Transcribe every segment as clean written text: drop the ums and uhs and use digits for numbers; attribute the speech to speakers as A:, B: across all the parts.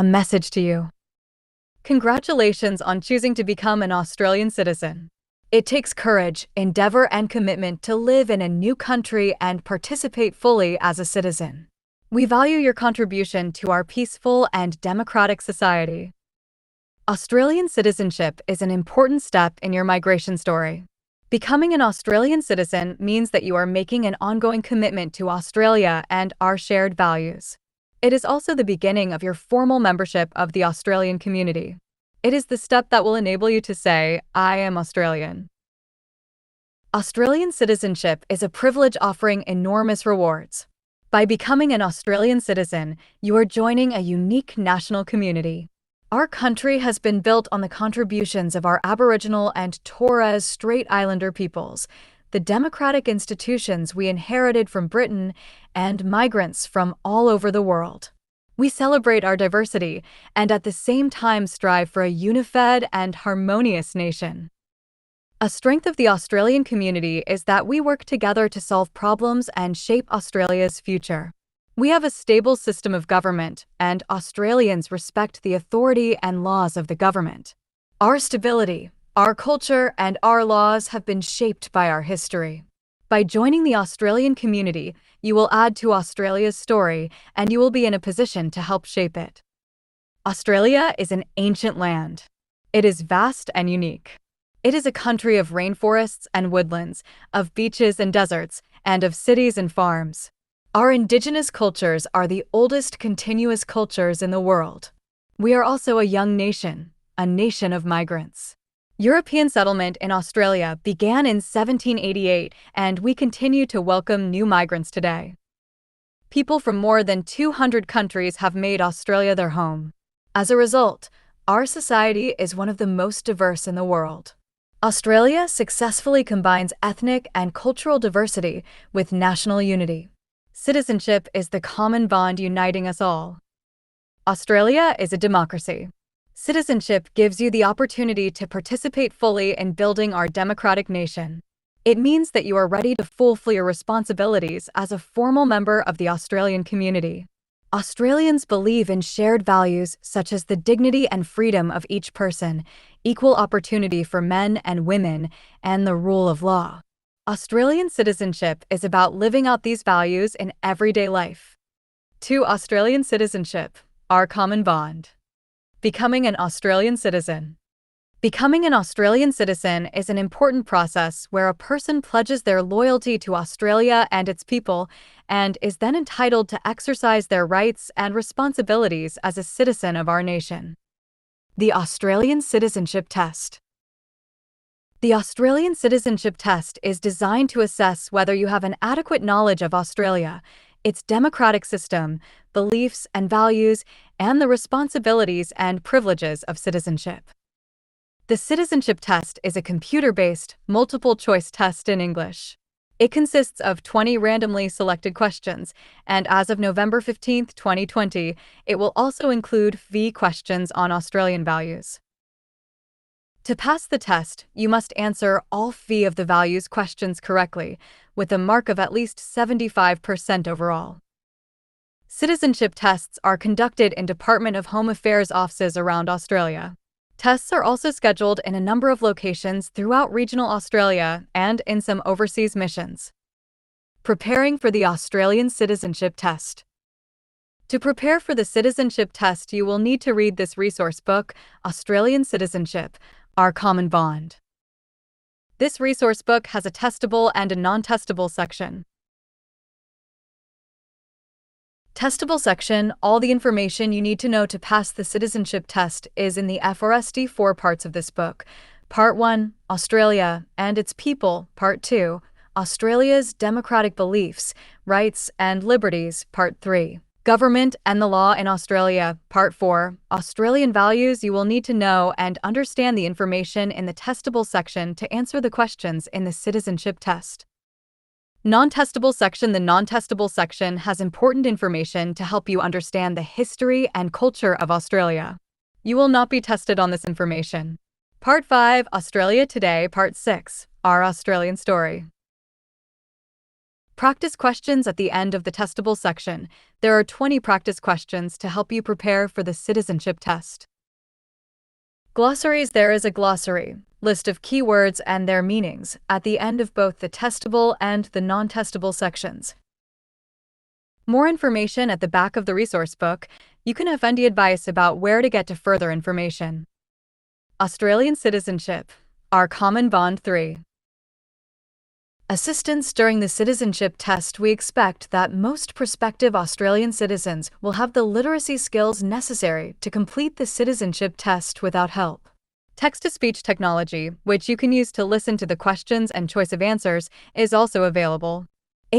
A: A message to you. Congratulations on choosing to become an Australian citizen. It takes courage, endeavor, and commitment to live in a new country and participate fully as a citizen. We value your contribution to our peaceful and democratic society. Australian citizenship is an important step in your migration story. Becoming an Australian citizen means that you are making an ongoing commitment to Australia and our shared values. It is also the beginning of your formal membership of the Australian community. It is the step that will enable you to say, "I am Australian." Australian citizenship is a privilege offering enormous rewards. By becoming an Australian citizen, you are joining a unique national community. Our country has been built on the contributions of our Aboriginal and Torres Strait Islander peoples, the democratic institutions we inherited from Britain, and migrants from all over the world. We celebrate our diversity and at the same time strive for a unified and harmonious nation. A strength of the Australian community is that we work together to solve problems and shape Australia's future. We have a stable system of government, and Australians respect the authority and laws of the government. Our stability, our culture, and our laws have been shaped by our history. By joining the Australian community, you will add to Australia's story, and you will be in a position to help shape it. Australia is an ancient land. It is vast and unique. It is a country of rainforests and woodlands, of beaches and deserts, and of cities and farms. Our indigenous cultures are the oldest continuous cultures in the world. We are also a young nation, a nation of migrants. European settlement in Australia began in 1788, and we continue to welcome new migrants today. People from more than 200 countries have made Australia their home. As a result, our society is one of the most diverse in the world. Australia successfully combines ethnic and cultural diversity with national unity. Citizenship is the common bond uniting us all. Australia is a democracy. Citizenship gives you the opportunity to participate fully in building our democratic nation. It means that you are ready to fulfill your responsibilities as a formal member of the Australian community. Australians believe in shared values such as the dignity and freedom of each person, equal opportunity for men and women, and the rule of law. Australian citizenship is about living out these values in everyday life. To Australian citizenship, our common bond. Becoming an Australian citizen. Becoming an Australian citizen is an important process where a person pledges their loyalty to Australia and its people and is then entitled to exercise their rights and responsibilities as a citizen of our nation. The Australian Citizenship Test. The Australian Citizenship Test is designed to assess whether you have an adequate knowledge of Australia, its democratic system, beliefs and values, and the responsibilities and privileges of citizenship. The Citizenship Test is a computer-based, multiple-choice test in English. It consists of 20 randomly selected questions, and as of November 15, 2020, it will also include 5 questions on Australian values. To pass the test, you must answer all 5 of the values questions correctly, with a mark of at least 75% overall. Citizenship tests are conducted in Department of Home Affairs offices around Australia. Tests are also scheduled in a number of locations throughout regional Australia and in some overseas missions. Preparing for the Australian Citizenship Test. To prepare for the citizenship test, you will need to read this resource book, Australian Citizenship, Our Common Bond. This resource book has a testable and a non-testable section. Testable section. All the information you need to know to pass the citizenship test is in the FRSD 4 parts of this book. Part 1, Australia and its people. Part 2, Australia's democratic beliefs, rights, and liberties. Part 3, Government and the law in Australia. Part 4, Australian values. You will need to know and understand the information in the testable section to answer the questions in the citizenship test. Non-testable section. The non-testable section has important information to help you understand the history and culture of Australia. You will not be tested on this information. Part 5, Australia Today. Part 6, Our Australian Story. Practice questions at the end of the testable section. There are 20 practice questions to help you prepare for the citizenship test. Glossaries. There is a glossary, list of keywords and their meanings, at the end of both the testable and the non-testable sections. More information at the back of the resource book. You can find advice about where to get to further information. Australian citizenship. Our common bond 3. Assistance during the citizenship test. We expect that most prospective Australian citizens will have the literacy skills necessary to complete the citizenship test without help. Text-to-speech technology, which you can use to listen to the questions and choice of answers, is also available.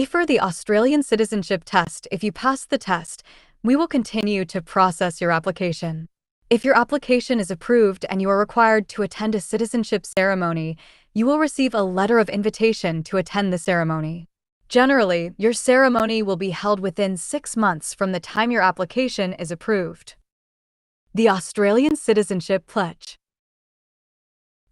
A: For the Australian citizenship test, if you pass the test, we will continue to process your application. If your application is approved and you are required to attend a citizenship ceremony, you will receive a letter of invitation to attend the ceremony. Generally, your ceremony will be held within 6 months from the time your application is approved. The Australian Citizenship Pledge.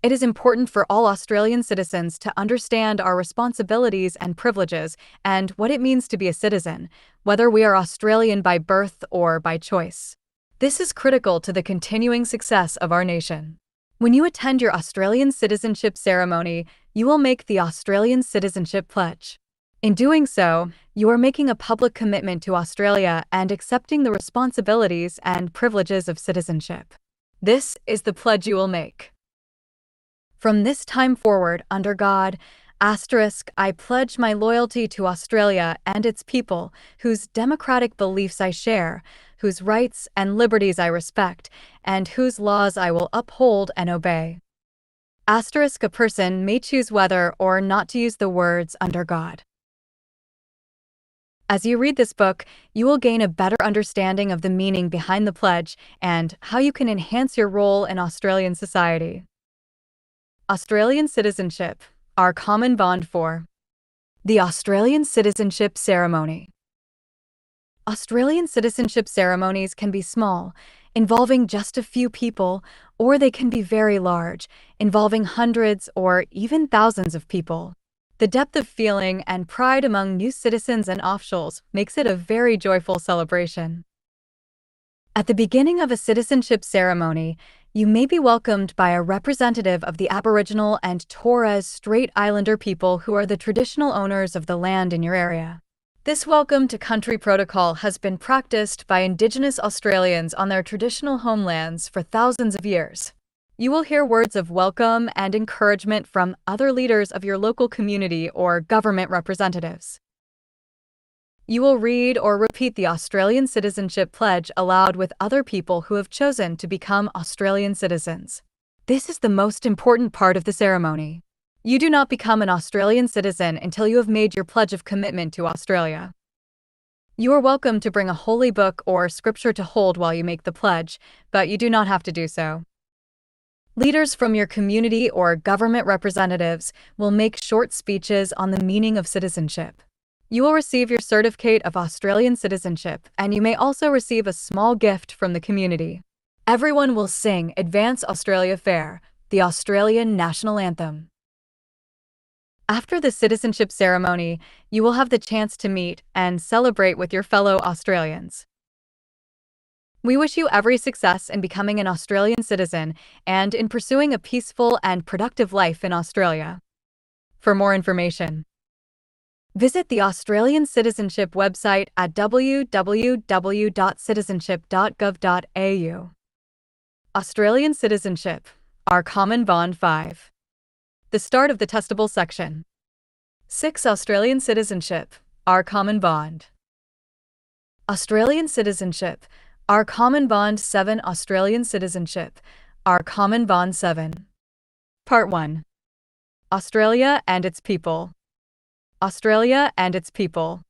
A: It is important for all Australian citizens to understand our responsibilities and privileges and what it means to be a citizen, whether we are Australian by birth or by choice. This is critical to the continuing success of our nation. When you attend your Australian citizenship ceremony, you will make the Australian Citizenship Pledge. In doing so, you are making a public commitment to Australia and accepting the responsibilities and privileges of citizenship. This is the pledge you will make. From this time forward, under God, I pledge my loyalty to Australia and its people, whose democratic beliefs I share, whose rights and liberties I respect, and whose laws I will uphold and obey. A person may choose whether or not to use the words under God. As you read this book, you will gain a better understanding of the meaning behind the pledge and how you can enhance your role in Australian society. Australian citizenship. Our common bond 4. The Australian Citizenship Ceremony. Australian citizenship ceremonies can be small, involving just a few people, or they can be very large, involving hundreds or even thousands of people. The depth of feeling and pride among new citizens and officials makes it a very joyful celebration. At the beginning of a citizenship ceremony, you may be welcomed by a representative of the Aboriginal and Torres Strait Islander people who are the traditional owners of the land in your area. This welcome to country protocol has been practiced by Indigenous Australians on their traditional homelands for thousands of years. You will hear words of welcome and encouragement from other leaders of your local community or government representatives. You will read or repeat the Australian Citizenship Pledge aloud with other people who have chosen to become Australian citizens. This is the most important part of the ceremony. You do not become an Australian citizen until you have made your pledge of commitment to Australia. You are welcome to bring a holy book or scripture to hold while you make the pledge, but you do not have to do so. Leaders from your community or government representatives will make short speeches on the meaning of citizenship. You will receive your certificate of Australian citizenship, and you may also receive a small gift from the community. Everyone will sing Advance Australia Fair, the Australian national anthem. After the citizenship ceremony, you will have the chance to meet and celebrate with your fellow Australians. We wish you every success in becoming an Australian citizen and in pursuing a peaceful and productive life in Australia. For more information, visit the Australian Citizenship website at www.citizenship.gov.au. Australian citizenship. Our common bond 5. The start of the testable section. 6. Australian citizenship. Our common bond. Australian citizenship. Our common bond 7. Australian citizenship. Our common bond 7. Part 1. Australia and its people. Australia and its people.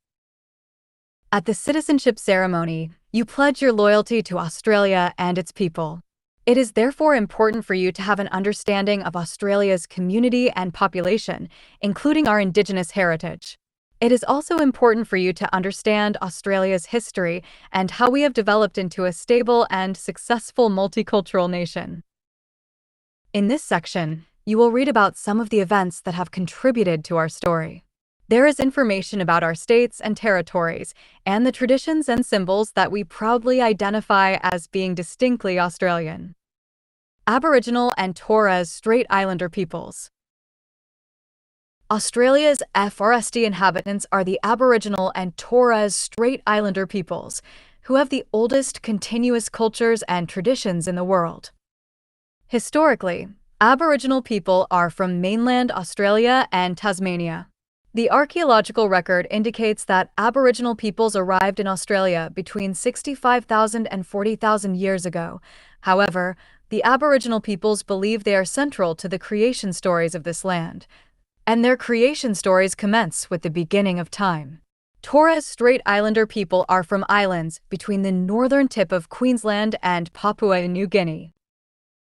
A: At the citizenship ceremony, you pledge your loyalty to Australia and its people. It is therefore important for you to have an understanding of Australia's community and population, including our Indigenous heritage. It is also important for you to understand Australia's history and how we have developed into a stable and successful multicultural nation. In this section, you will read about some of the events that have contributed to our story. There is information about our states and territories, and the traditions and symbols that we proudly identify as being distinctly Australian. Aboriginal and Torres Strait Islander peoples. Australia's FRST inhabitants are the Aboriginal and Torres Strait Islander peoples, who have the oldest continuous cultures and traditions in the world. Historically, Aboriginal people are from mainland Australia and Tasmania. The archaeological record indicates that Aboriginal peoples arrived in Australia between 65,000 and 40,000 years ago. However, the Aboriginal peoples believe they are central to the creation stories of this land, and their creation stories commence with the beginning of time. Torres Strait Islander people are from islands between the northern tip of Queensland and Papua New Guinea.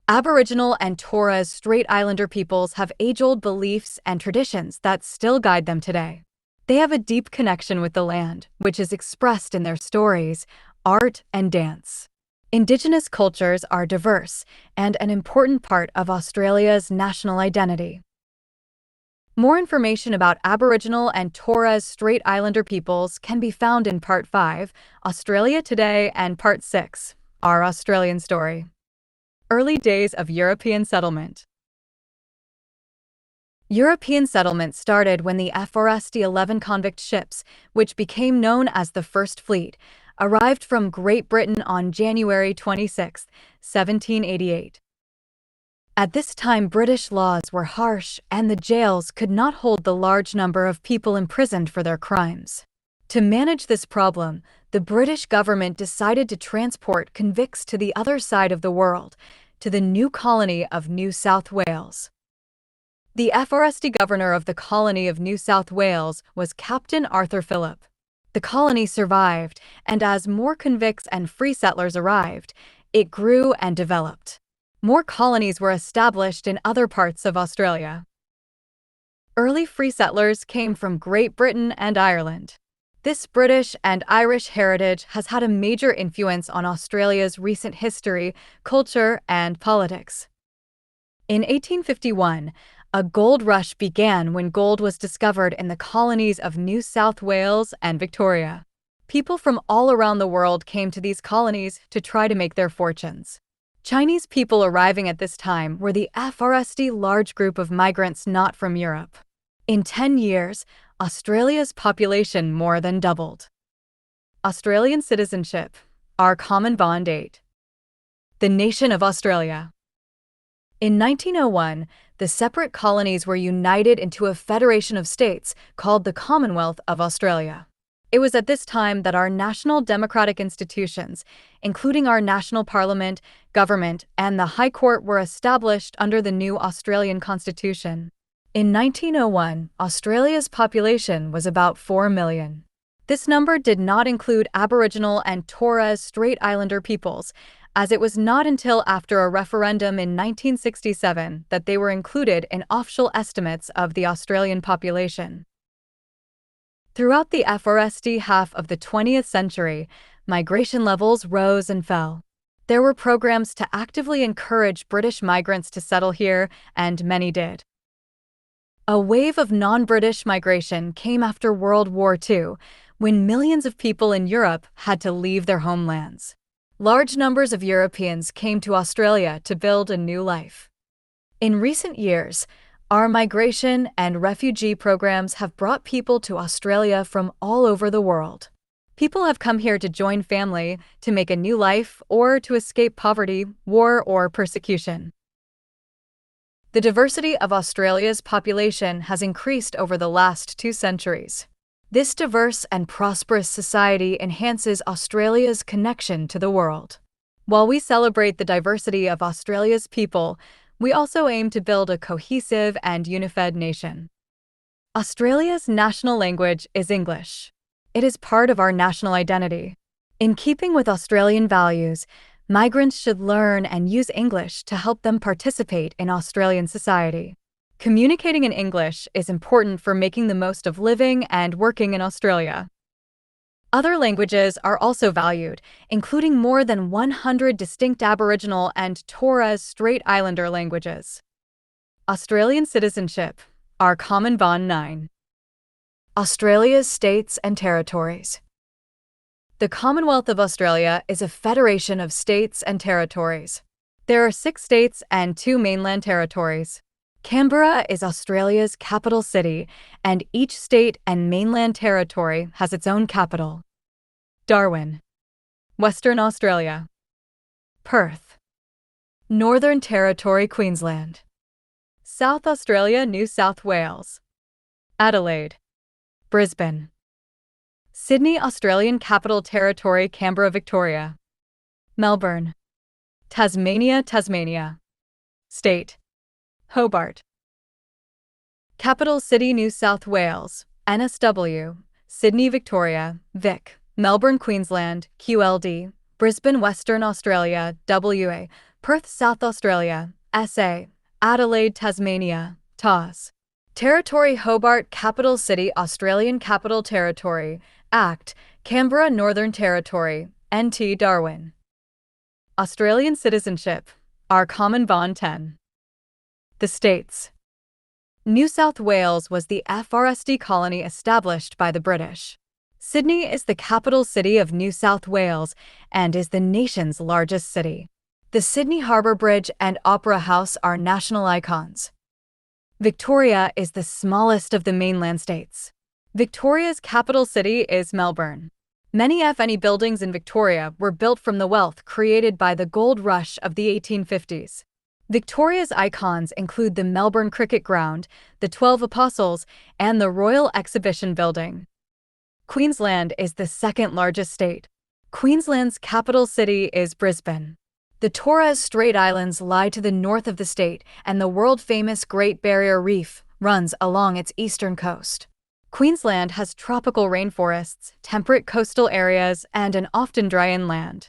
A: Aboriginal and Torres Strait Islander peoples have age-old beliefs and traditions that still guide them today. They have a deep connection with the land, which is expressed in their stories, art, and dance. Indigenous cultures are diverse and an important part of Australia's national identity. More information about Aboriginal and Torres Strait Islander peoples can be found in Part 5, Australia Today, and Part 6, Our Australian Story. Early days of European settlement. European settlement started when the FRST 11 convict ships, which became known as the First Fleet, arrived from Great Britain on January 26, 1788. At this time, British laws were harsh and the jails could not hold the large number of people imprisoned for their crimes. To manage this problem, the British government decided to transport convicts to the other side of the world, to the new colony of New South Wales. The FRST governor of the colony of New South Wales was Captain Arthur Phillip. The colony survived, and as more convicts and free settlers arrived, it grew and developed. More colonies were established in other parts of Australia. Early free settlers came from Great Britain and Ireland. This British and Irish heritage has had a major influence on Australia's recent history, culture, and politics. In 1851, a gold rush began when gold was discovered in the colonies of New South Wales and Victoria. People from all around the world came to these colonies to try to make their fortunes. Chinese people arriving at this time were the FRST large group of migrants not from Europe. In 10 years, Australia's population more than doubled. Australian citizenship, our common bond 8. The nation of Australia. In 1901, the separate colonies were united into a federation of states called the Commonwealth of Australia. It was at this time that our national democratic institutions, including our national parliament, government, and the High Court, were established under the new Australian Constitution. In 1901, Australia's population was about 4 million. This number did not include Aboriginal and Torres Strait Islander peoples, as it was not until after a referendum in 1967 that they were included in official estimates of the Australian population. Throughout the FRST half of the 20th century, migration levels rose and fell. There were programs to actively encourage British migrants to settle here, and many did. A wave of non-British migration came after World War II, when millions of people in Europe had to leave their homelands. Large numbers of Europeans came to Australia to build a new life. In recent years, our migration and refugee programs have brought people to Australia from all over the world. People have come here to join family, to make a new life, or to escape poverty, war, or persecution. The diversity of Australia's population has increased over the last 2 centuries. This diverse and prosperous society enhances Australia's connection to the world. While we celebrate the diversity of Australia's people, we also aim to build a cohesive and unified nation. Australia's national language is English. It is part of our national identity. In keeping with Australian values, migrants should learn and use English to help them participate in Australian society. Communicating in English is important for making the most of living and working in Australia. Other languages are also valued, including more than 100 distinct Aboriginal and Torres Strait Islander languages. Australian citizenship, our common bond 9. Australia's states and territories. The Commonwealth of Australia is a federation of states and territories. There are 6 states and 2 mainland territories. Canberra is Australia's capital city, and each state and mainland territory has its own capital. Darwin, Western Australia. Perth, Northern Territory, Queensland. South Australia, New South Wales. Adelaide, Brisbane. Sydney, Australian Capital Territory, Canberra, Victoria. Melbourne, Tasmania, Tasmania. State, Hobart. Capital City, New South Wales, NSW. Sydney, Victoria, Vic. Melbourne, Queensland, QLD. Brisbane, Western Australia, WA. Perth, South Australia, SA. Adelaide, Tasmania, TAS. Territory, Hobart, Capital City, Australian Capital Territory, ACT. Canberra, Northern Territory, NT, Darwin. Australian citizenship, our common bond 10. The states. New South Wales was the FRST colony established by the British. Sydney is the capital city of New South Wales and is the nation's largest city. The Sydney Harbour Bridge and Opera House are national icons. Victoria is the smallest of the mainland states. Victoria's capital city is Melbourne. Many FNE buildings in Victoria were built from the wealth created by the gold rush of the 1850s. Victoria's icons include the Melbourne Cricket Ground, the 12 Apostles, and the Royal Exhibition Building. Queensland is the second largest state. Queensland's capital city is Brisbane. The Torres Strait Islands lie to the north of the state, and the world-famous Great Barrier Reef runs along its eastern coast. Queensland has tropical rainforests, temperate coastal areas, and an often dry inland.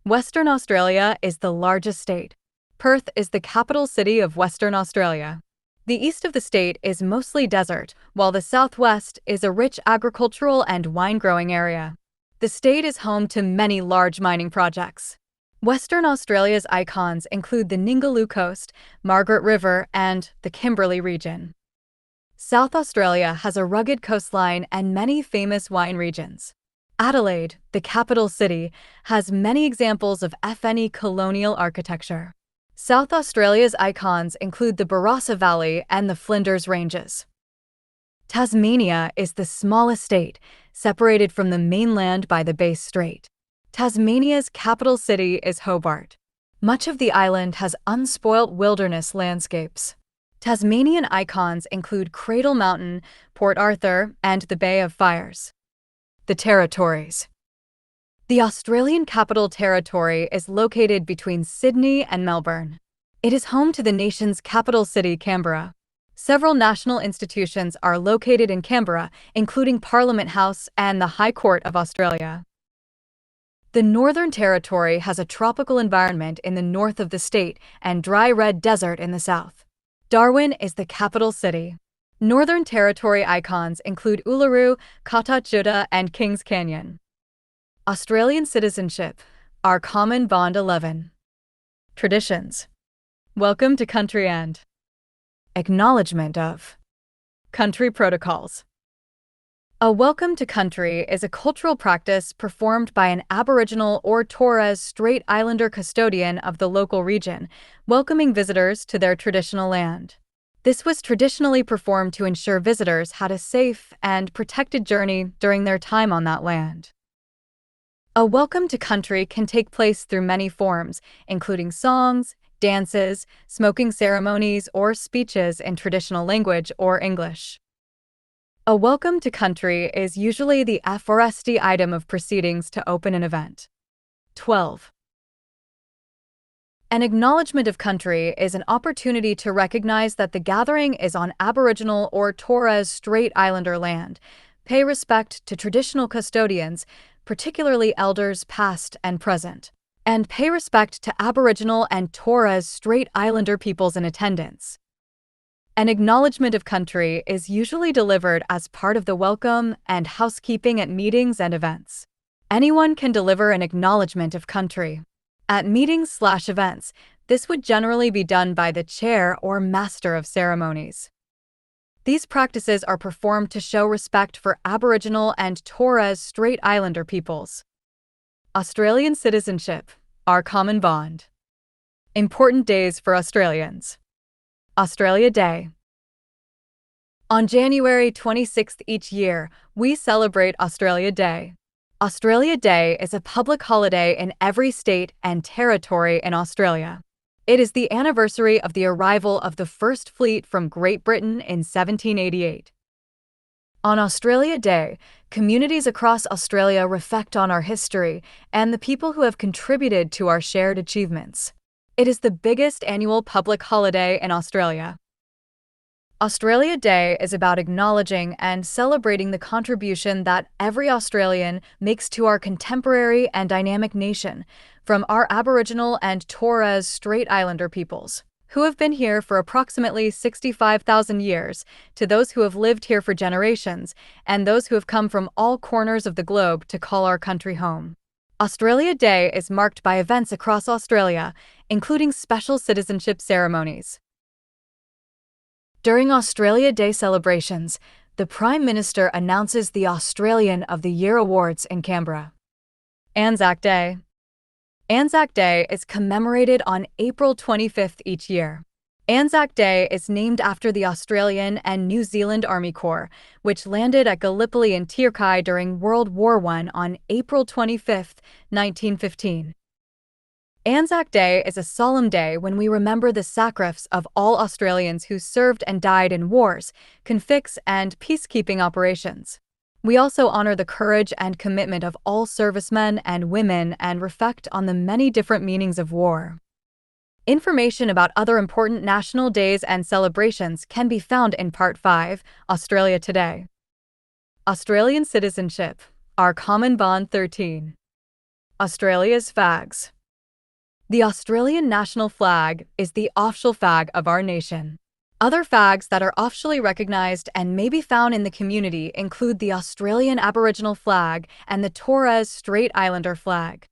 A: Western Australia is the largest state. Perth is the capital city of Western Australia. The east of the state is mostly desert, while the southwest is a rich agricultural and wine-growing area. The state is home to many large mining projects. Western Australia's icons include the Ningaloo Coast, Margaret River, and the Kimberley region. South Australia has a rugged coastline and many famous wine regions. Adelaide, the capital city, has many examples of FNE colonial architecture. South Australia's icons include the Barossa Valley and the Flinders Ranges. Tasmania is the smallest state, separated from the mainland by the Bass Strait. Tasmania's capital city is Hobart. Much of the island has unspoilt wilderness landscapes. Tasmanian icons include Cradle Mountain, Port Arthur, and the Bay of Fires. The territories. The Australian Capital Territory is located between Sydney and Melbourne. It is home to the nation's capital city, Canberra. Several national institutions are located in Canberra, including Parliament House and the High Court of Australia. The Northern Territory has a tropical environment in the north of the state and dry red desert in the south. Darwin is the capital city. Northern Territory icons include Uluru, Kata-Tjuta, and Kings Canyon. Australian citizenship, our common bond 11. Traditions. Welcome to country and acknowledgement of country protocols. A welcome to country is a cultural practice performed by an Aboriginal or Torres Strait Islander custodian of the local region, welcoming visitors to their traditional land. This was traditionally performed to ensure visitors had a safe and protected journey during their time on that land. A welcome to country can take place through many forms, including songs, dances, smoking ceremonies, or speeches in traditional language or English. A welcome to country is usually the FRST item of proceedings to open an event. 12. An acknowledgement of country is an opportunity to recognize that the gathering is on Aboriginal or Torres Strait Islander land, pay respect to traditional custodians, particularly elders past and present, and pay respect to Aboriginal and Torres Strait Islander peoples in attendance. An acknowledgement of country is usually delivered as part of the welcome and housekeeping at meetings and events. Anyone can deliver an acknowledgement of country. At meetings/events, this would generally be done by the chair or master of ceremonies. These practices are performed to show respect for Aboriginal and Torres Strait Islander peoples. Australian citizenship, our common bond. Important days for Australians. Australia Day. On January 26th each year, we celebrate Australia Day. Australia Day is a public holiday in every state and territory in Australia. It is the anniversary of the arrival of the First Fleet from Great Britain in 1788. On Australia Day, communities across Australia reflect on our history and the people who have contributed to our shared achievements. It is the biggest annual public holiday in Australia. Australia Day is about acknowledging and celebrating the contribution that every Australian makes to our contemporary and dynamic nation, from our Aboriginal and Torres Strait Islander peoples, who have been here for approximately 65,000 years, to those who have lived here for generations, and those who have come from all corners of the globe to call our country home. Australia Day is marked by events across Australia, including special citizenship ceremonies. During Australia Day celebrations, the Prime Minister announces the Australian of the Year Awards in Canberra. Anzac Day. Anzac Day is commemorated on April 25th each year. Anzac Day is named after the Australian and New Zealand Army Corps, which landed at Gallipoli in Tirkai during World War I on April 25, 1915. Anzac Day is a solemn day when we remember the sacrifice of all Australians who served and died in wars, conflicts, and peacekeeping operations. We also honor the courage and commitment of all servicemen and women and reflect on the many different meanings of war. Information about other important national days and celebrations can be found in Part 5, Australia Today. Australian citizenship, our common bond 13. Australia's flags. The Australian national flag is the official flag of our nation. Other flags that are officially recognized and may be found in the community include the Australian Aboriginal flag and the Torres Strait Islander flag.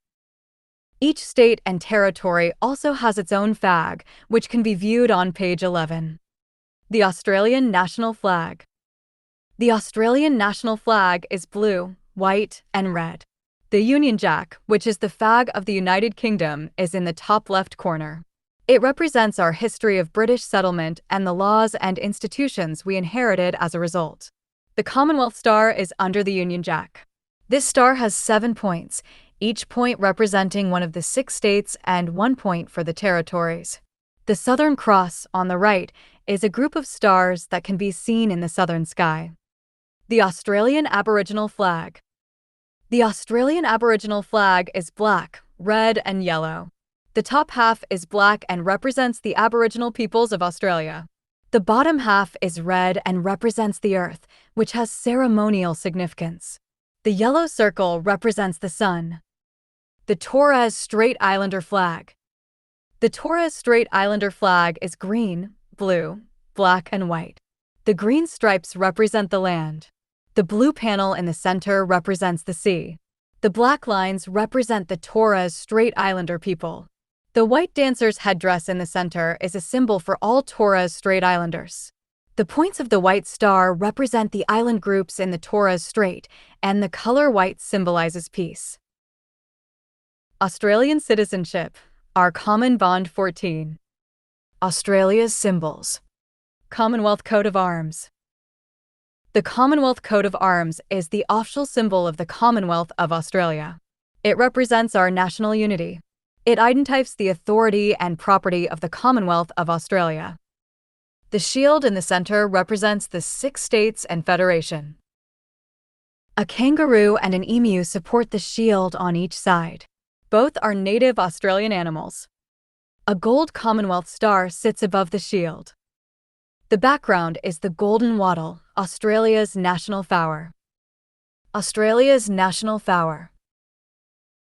A: Each state and territory also has its own flag, which can be viewed on page 11. The Australian national flag. The Australian national flag is blue, white, and red. The Union Jack, which is the flag of the United Kingdom, is in the top left corner. It represents our history of British settlement and the laws and institutions we inherited as a result. The Commonwealth Star is under the Union Jack. This star has 7 points, each point representing one of the 6 states and 1 point for the territories. The Southern Cross, on the right, is a group of stars that can be seen in the southern sky. The Australian Aboriginal flag. The Australian Aboriginal flag is black, red, and yellow. The top half is black and represents the Aboriginal peoples of Australia. The bottom half is red and represents the earth, which has ceremonial significance. The yellow circle represents the sun. The Torres Strait Islander flag. The Torres Strait Islander flag is green, blue, black, and white. The green stripes represent the land. The blue panel in the center represents the sea. The black lines represent the Torres Strait Islander people. The white dancer's headdress in the center is a symbol for all Torres Strait Islanders. The points of the white star represent the island groups in the Torres Strait, and the color white symbolizes peace. Australian citizenship, our common bond 14. Australia's symbols. Commonwealth Coat of Arms. The Commonwealth Coat of Arms is the official symbol of the Commonwealth of Australia. It represents our national unity. It identifies the authority and property of the Commonwealth of Australia. The shield in the center represents the 6 states and federation. A kangaroo and an emu support the shield on each side. Both are native Australian animals. A gold Commonwealth star sits above the shield. The background is the golden wattle, Australia's national flower. Australia's national flower.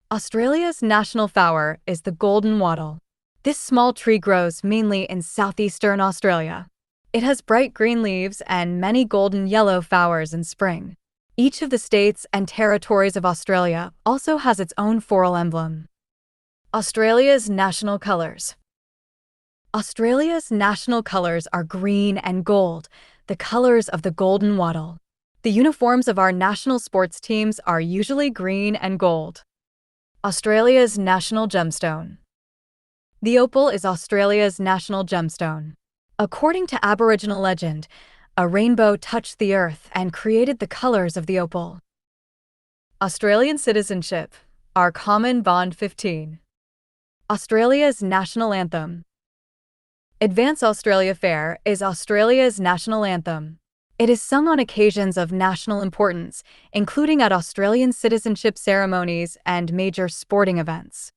A: Australia's national flower is the golden wattle. This small tree grows mainly in southeastern Australia. It has bright green leaves and many golden yellow flowers in spring. Each of the states and territories of Australia also has its own floral emblem. Australia's national colours. Australia's national colours are green and gold. the colors of the golden wattle. The uniforms of our national sports teams are usually green and gold. Australia's national gemstone. The opal is Australia's national gemstone. According to Aboriginal legend, a rainbow touched the earth and created the colors of the opal. Australian citizenship, our common bond 15. Australia's national anthem. Advance Australia Fair is Australia's national anthem. It is sung on occasions of national importance, including at Australian citizenship ceremonies and major sporting events.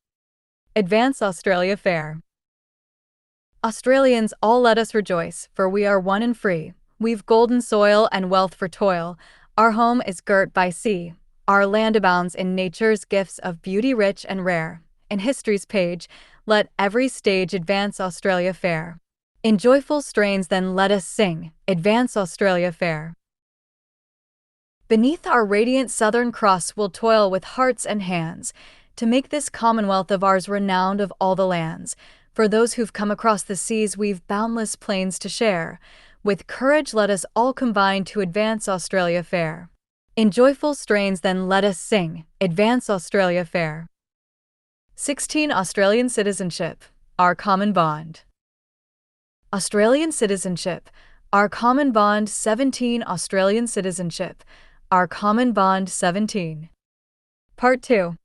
A: Advance Australia Fair. Australians, all let us rejoice, for we are one and free. We've golden soil and wealth for toil. Our home is girt by sea. Our land abounds in nature's gifts of beauty rich and rare. In history's page, let every stage advance Australia Fair. In joyful strains then let us sing, Advance Australia Fair. Beneath our radiant Southern Cross we'll toil with hearts and hands, to make this commonwealth of ours renowned of all the lands. For those who've come across the seas we've boundless plains to share. With courage let us all combine to advance Australia Fair. In joyful strains then let us sing, Advance Australia Fair. 16. Australian citizenship, our common bond. Australian citizenship, our common bond 17. Australian citizenship, our common bond 17. Part 2.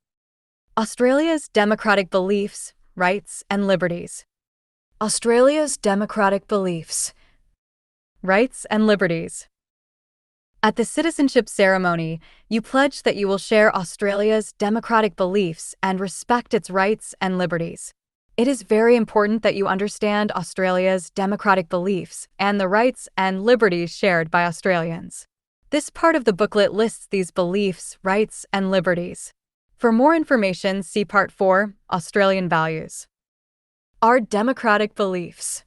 A: Australia's democratic beliefs, rights, and liberties. Australia's democratic beliefs, rights, and liberties. At the citizenship ceremony, you pledge that you will share Australia's democratic beliefs and respect its rights and liberties. It is very important that you understand Australia's democratic beliefs and the rights and liberties shared by Australians. This part of the booklet lists these beliefs, rights, and liberties. For more information, see Part 4, Australian Values. Our democratic beliefs.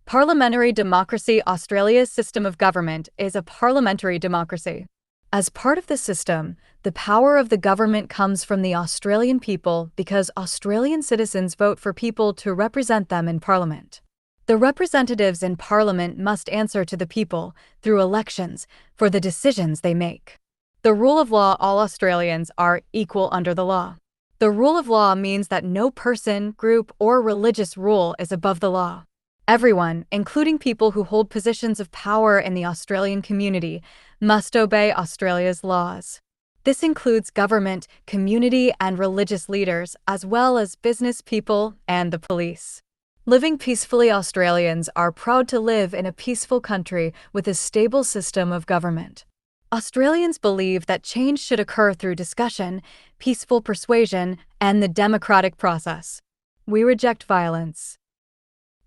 A: Parliamentary democracy. Australia's system of government is a parliamentary democracy. As part of the system, the power of the government comes from the Australian people because Australian citizens vote for people to represent them in Parliament. The representatives in Parliament must answer to the people, through elections, for the decisions they make. The rule of law. All Australians are equal under the law. The rule of law means that no person, group, or religious rule is above the law. Everyone, including people who hold positions of power in the Australian community, must obey Australia's laws. This includes government, community, and religious leaders, as well as business people and the police. Living peacefully. Australians are proud to live in a peaceful country with a stable system of government. Australians believe that change should occur through discussion, peaceful persuasion, and the democratic process. We reject violence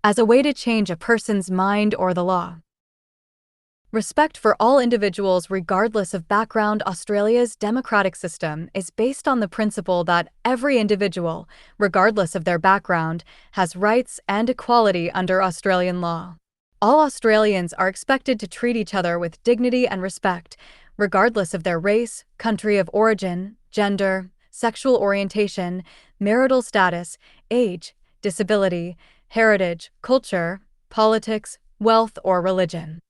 A: as a way to change a person's mind or the law. Respect for all individuals regardless of background. Australia's democratic system is based on the principle that every individual, regardless of their background, has rights and equality under Australian law. All Australians are expected to treat each other with dignity and respect, regardless of their race, country of origin, gender, sexual orientation, marital status, age, disability, heritage, culture, politics, wealth, or religion.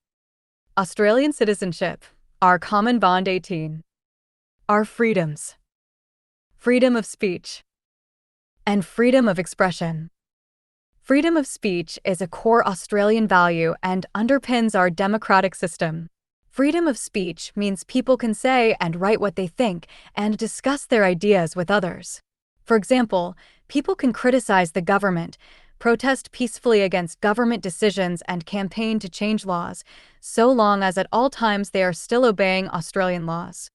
A: Australian citizenship, our common bond 18. Our freedoms. Freedom of speech and freedom of expression. Freedom of speech is a core Australian value and underpins our democratic system. Freedom of speech means people can say and write what they think and discuss their ideas with others. For example, people can criticize the government, protest peacefully against government decisions, and campaign to change laws, so long as at all times they are still obeying Australian laws.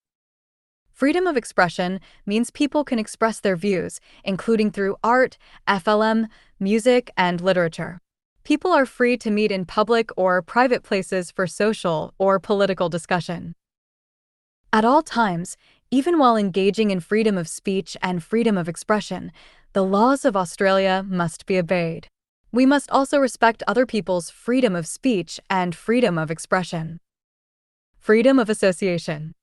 A: Freedom of expression means people can express their views, including through art, FLM, music, and literature. People are free to meet in public or private places for social or political discussion. At all times, even while engaging in freedom of speech and freedom of expression, the laws of Australia must be obeyed. We must also respect other people's freedom of speech and freedom of expression. Freedom of association.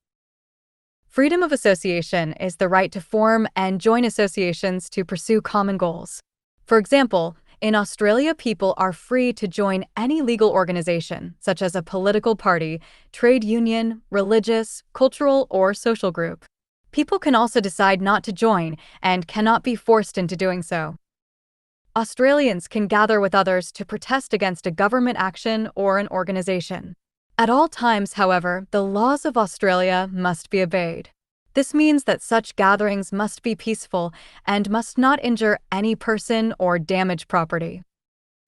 A: Freedom of association is the right to form and join associations to pursue common goals. For example, In Australia, people are free to join any legal organization, such as a political party, trade union, religious, cultural, or social group. People can also decide not to join and cannot be forced into doing so. Australians can gather with others to protest against a government action or an organization. At all times, however, the laws of Australia must be obeyed. This means that such gatherings must be peaceful and must not injure any person or damage property.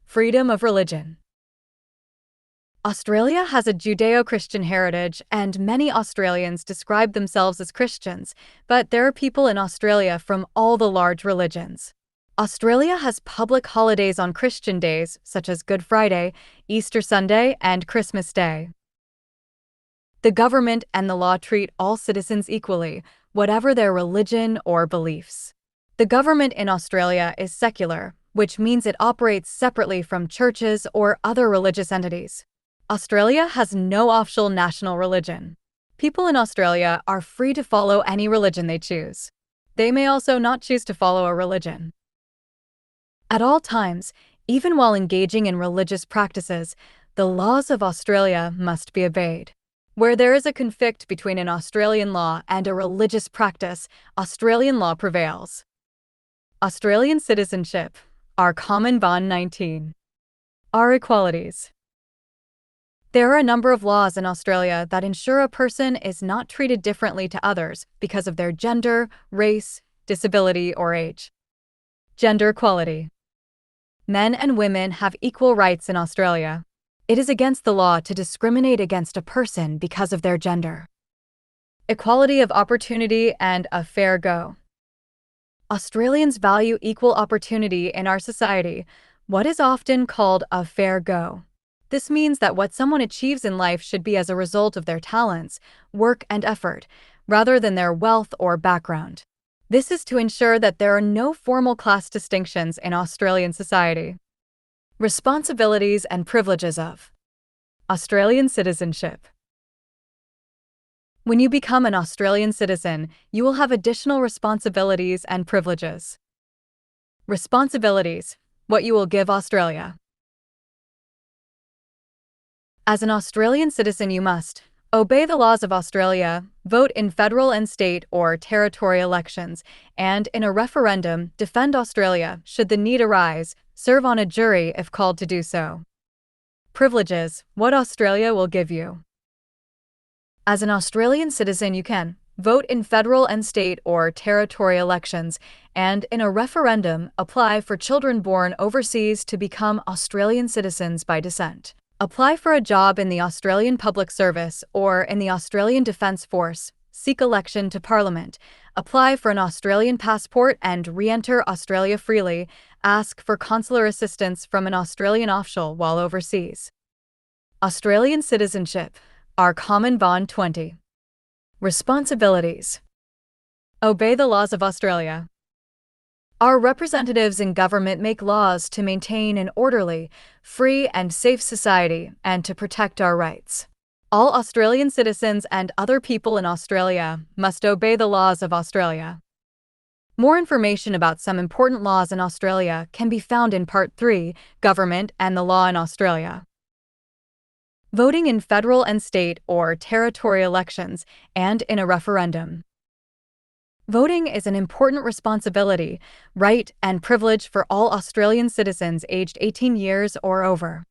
A: Freedom of religion. Australia has a Judeo-Christian heritage, and many Australians describe themselves as Christians, but there are people in Australia from all the large religions. Australia has public holidays on Christian days, such as Good Friday, Easter Sunday, and Christmas Day. The government and the law treat all citizens equally, whatever their religion or beliefs. The government in Australia is secular, which means it operates separately from churches or other religious entities. Australia has no official national religion. People in Australia are free to follow any religion they choose. They may also not choose to follow a religion. At all times, even while engaging in religious practices, the laws of Australia must be obeyed. Where there is a conflict between an Australian law and a religious practice, Australian law prevails. Australian citizenship. Our common bond 19. Our equalities. There are a number of laws in Australia that ensure a person is not treated differently to others because of their gender, race, disability, or age. Gender equality. Men and women have equal rights in Australia. It is against the law to discriminate against a person because of their gender. Equality of opportunity and a fair go. Australians value equal opportunity in our society, what is often called a fair go. This means that what someone achieves in life should be as a result of their talents, work, and effort, rather than their wealth or background. This is to ensure that there are no formal class distinctions in Australian society. Responsibilities and privileges of Australian citizenship. When you become an Australian citizen, you will have additional responsibilities and privileges. Responsibilities: what you will give Australia. As an Australian citizen, you must obey the laws of Australia, vote in federal and state or territory elections, and in a referendum, defend Australia should the need arise, serve on a jury if called to do so. Privileges: what Australia will give you. As an Australian citizen, you can vote in federal and state or territory elections, and in a referendum, apply for children born overseas to become Australian citizens by descent. Apply for a job in the Australian Public Service or in the Australian Defence Force, seek election to Parliament, apply for an Australian passport and re-enter Australia freely, ask for consular assistance from an Australian official while overseas. Australian citizenship. Our common bond 20. Responsibilities. Obey the laws of Australia. Our representatives in government make laws to maintain an orderly, free, and safe society and to protect our rights. All Australian citizens and other people in Australia must obey the laws of Australia. More information about some important laws in Australia can be found in Part 3, Government and the Law in Australia. Voting in federal and state or territory elections and in a referendum. Voting is an important responsibility, right, and privilege for all Australian citizens aged 18 years or over.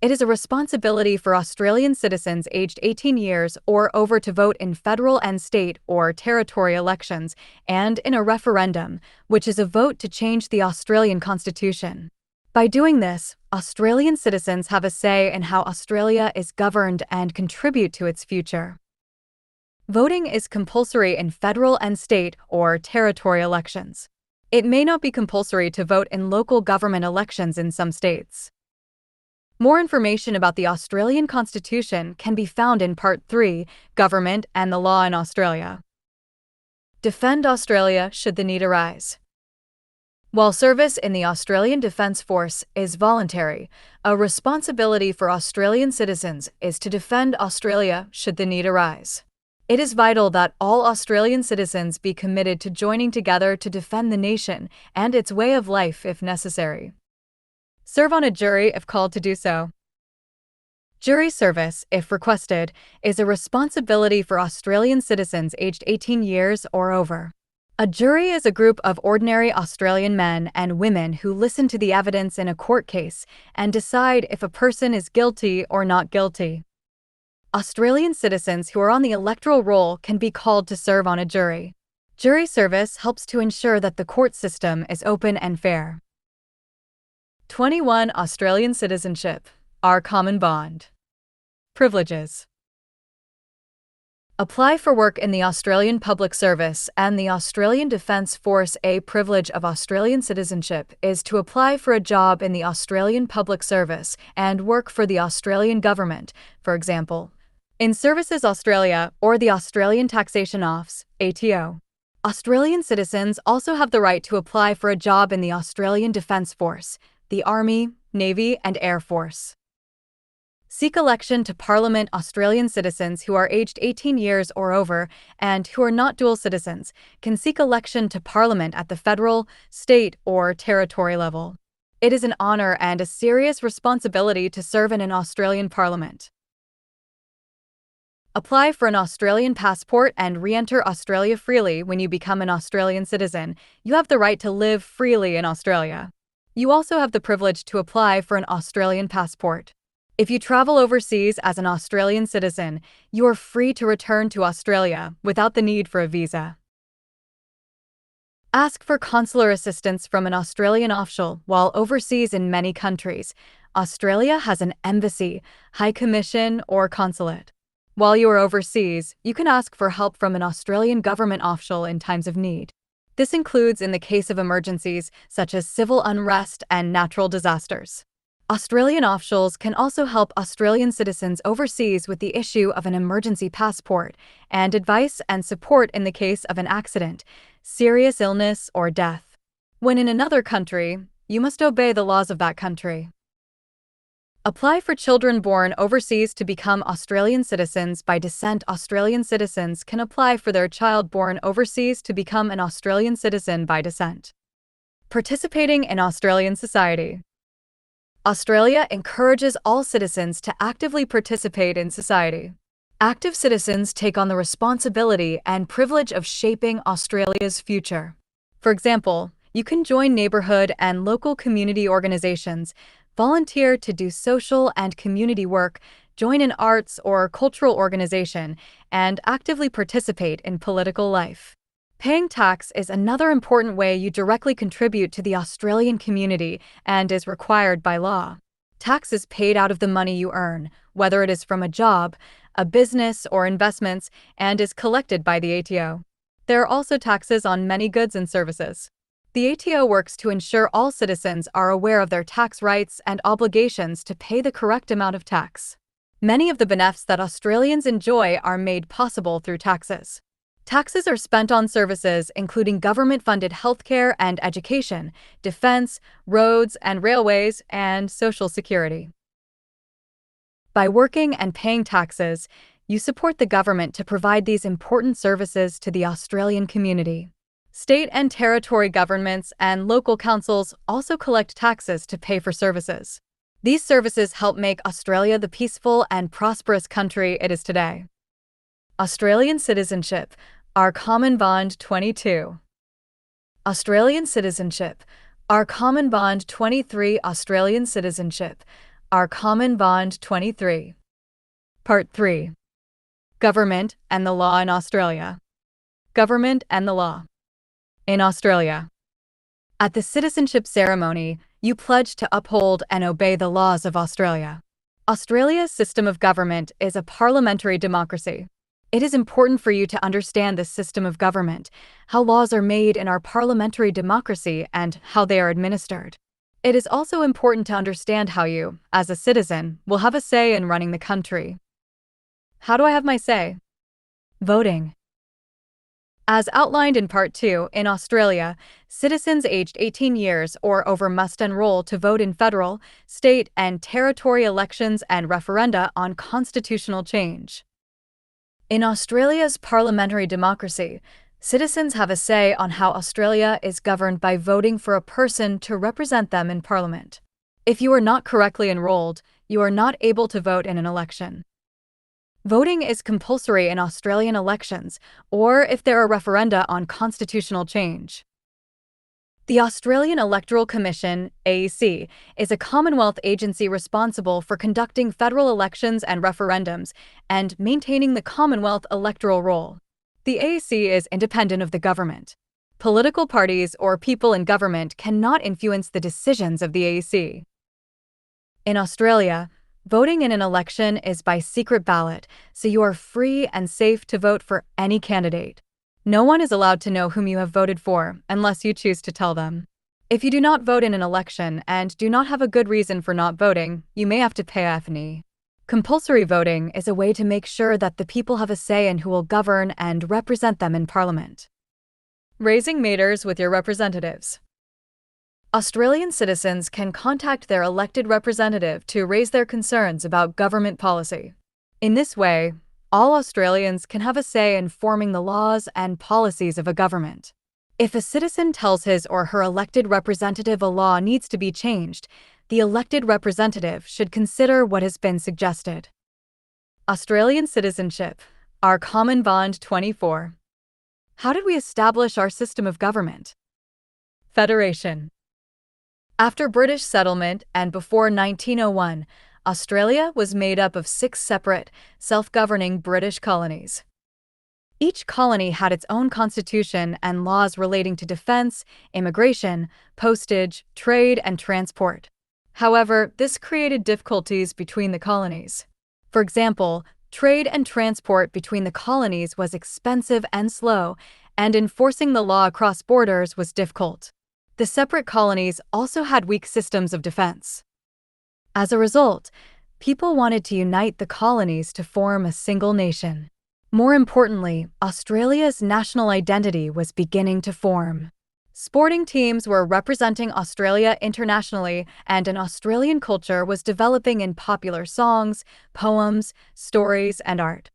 A: It is a responsibility for Australian citizens aged 18 years or over to vote in federal and state or territory elections and in a referendum, which is a vote to change the Australian Constitution. By doing this, Australian citizens have a say in how Australia is governed and contribute to its future. Voting is compulsory in federal and state or territory elections. It may not be compulsory to vote in local government elections in some states. More information about the Australian Constitution can be found in Part 3, Government and the Law in Australia. Defend Australia should the need arise. While service in the Australian Defence Force is voluntary, a responsibility for Australian citizens is to defend Australia should the need arise. It is vital that all Australian citizens be committed to joining together to defend the nation and its way of life if necessary. Serve on a jury if called to do so. Jury service, if requested, is a responsibility for Australian citizens aged 18 years or over. A jury is a group of ordinary Australian men and women who listen to the evidence in a court case and decide if a person is guilty or not guilty. Australian citizens who are on the electoral roll can be called to serve on a jury. Jury service helps to ensure that the court system is open and fair. 21. Australian citizenship, our common bond. Privileges. Apply for work in the Australian Public Service and the Australian Defence Force. A privilege of Australian citizenship is to apply for a job in the Australian Public Service and work for the Australian Government, for example, in Services Australia or the Australian Taxation Office, ATO. Australian citizens also have the right to apply for a job in the Australian Defence Force, the Army, Navy, and Air Force. Seek election to Parliament. Australian citizens who are aged 18 years or over and who are not dual citizens can seek election to Parliament at the federal, state, or territory level. It is an honour and a serious responsibility to serve in an Australian Parliament. Apply for an Australian passport and re-enter Australia freely. When you become an Australian citizen, you have the right to live freely in Australia. You also have the privilege to apply for an Australian passport. If you travel overseas as an Australian citizen, you are free to return to Australia without the need for a visa. Ask for consular assistance from an Australian official while overseas. In many countries, Australia has an embassy, high commission, or consulate. While you are overseas, you can ask for help from an Australian government official in times of need. This includes in the case of emergencies such as civil unrest and natural disasters. Australian officials can also help Australian citizens overseas with the issue of an emergency passport and advice and support in the case of an accident, serious illness, or death. When in another country, you must obey the laws of that country. Apply for children born overseas to become Australian citizens by descent. Australian citizens can apply for their child born overseas to become an Australian citizen by descent. Participating in Australian society. Australia encourages all citizens to actively participate in society. Active citizens take on the responsibility and privilege of shaping Australia's future. For example, you can join neighbourhood and local community organisations, volunteer to do social and community work, join an arts or cultural organisation, and actively participate in political life. Paying tax is another important way you directly contribute to the Australian community and is required by law. Tax is paid out of the money you earn, whether it is from a job, a business, or investments, and is collected by the ATO. There are also taxes on many goods and services. The ATO works to ensure all citizens are aware of their tax rights and obligations to pay the correct amount of tax. Many of the benefits that Australians enjoy are made possible through taxes. Taxes are spent on services including government-funded healthcare and education, defense, roads and railways, and social security. By working and paying taxes, you support the government to provide these important services to the Australian community. State and territory governments and local councils also collect taxes to pay for services. These services help make Australia the peaceful and prosperous country it is today. Australian citizenship, our common bond. 22. Australian citizenship, our common bond. 23. Australian citizenship, our common bond. 23. Part 3. Government and the law in Australia. Government and the law. In Australia. At the citizenship ceremony, you pledge to uphold and obey the laws of Australia. Australia's system of government is a parliamentary democracy. It is important for you to understand the system of government, how laws are made in our parliamentary democracy, and how they are administered. It is also important to understand how you, as a citizen, will have a say in running the country. How do I have my say? Voting. As outlined in Part 2, in Australia, citizens aged 18 years or over must enroll to vote in federal, state, and territory elections and referenda on constitutional change. In Australia's parliamentary democracy, citizens have a say on how Australia is governed by voting for a person to represent them in Parliament. If you are not correctly enrolled, you are not able to vote in an election. Voting is compulsory in Australian elections or if there are referenda on constitutional change. The Australian Electoral Commission, AEC, is a Commonwealth agency responsible for conducting federal elections and referendums and maintaining the Commonwealth electoral roll. The AEC is independent of the government. Political parties or people in government cannot influence the decisions of the AEC. In Australia, voting in an election is by secret ballot, so you are free and safe to vote for any candidate. No one is allowed to know whom you have voted for unless you choose to tell them. If you do not vote in an election and do not have a good reason for not voting, you may have to pay a fine. Compulsory voting is a way to make sure that the people have a say in who will govern and represent them in Parliament. Raising matters with your representatives. Australian citizens can contact their elected representative to raise their concerns about government policy. In this way, all Australians can have a say in forming the laws and policies of a government. If a citizen tells his or her elected representative a law needs to be changed, the elected representative should consider what has been suggested. Australian citizenship, our common bond 24. How did we establish our system of government? Federation. After British settlement and before 1901, Australia was made up of 6 separate, self-governing British colonies. Each colony had its own constitution and laws relating to defense, immigration, postage, trade, and transport. However, this created difficulties between the colonies. For example, trade and transport between the colonies was expensive and slow, and enforcing the law across borders was difficult. The separate colonies also had weak systems of defense. As a result, people wanted to unite the colonies to form a single nation. More importantly, Australia's national identity was beginning to form. Sporting teams were representing Australia internationally, and an Australian culture was developing in popular songs, poems, stories, and art.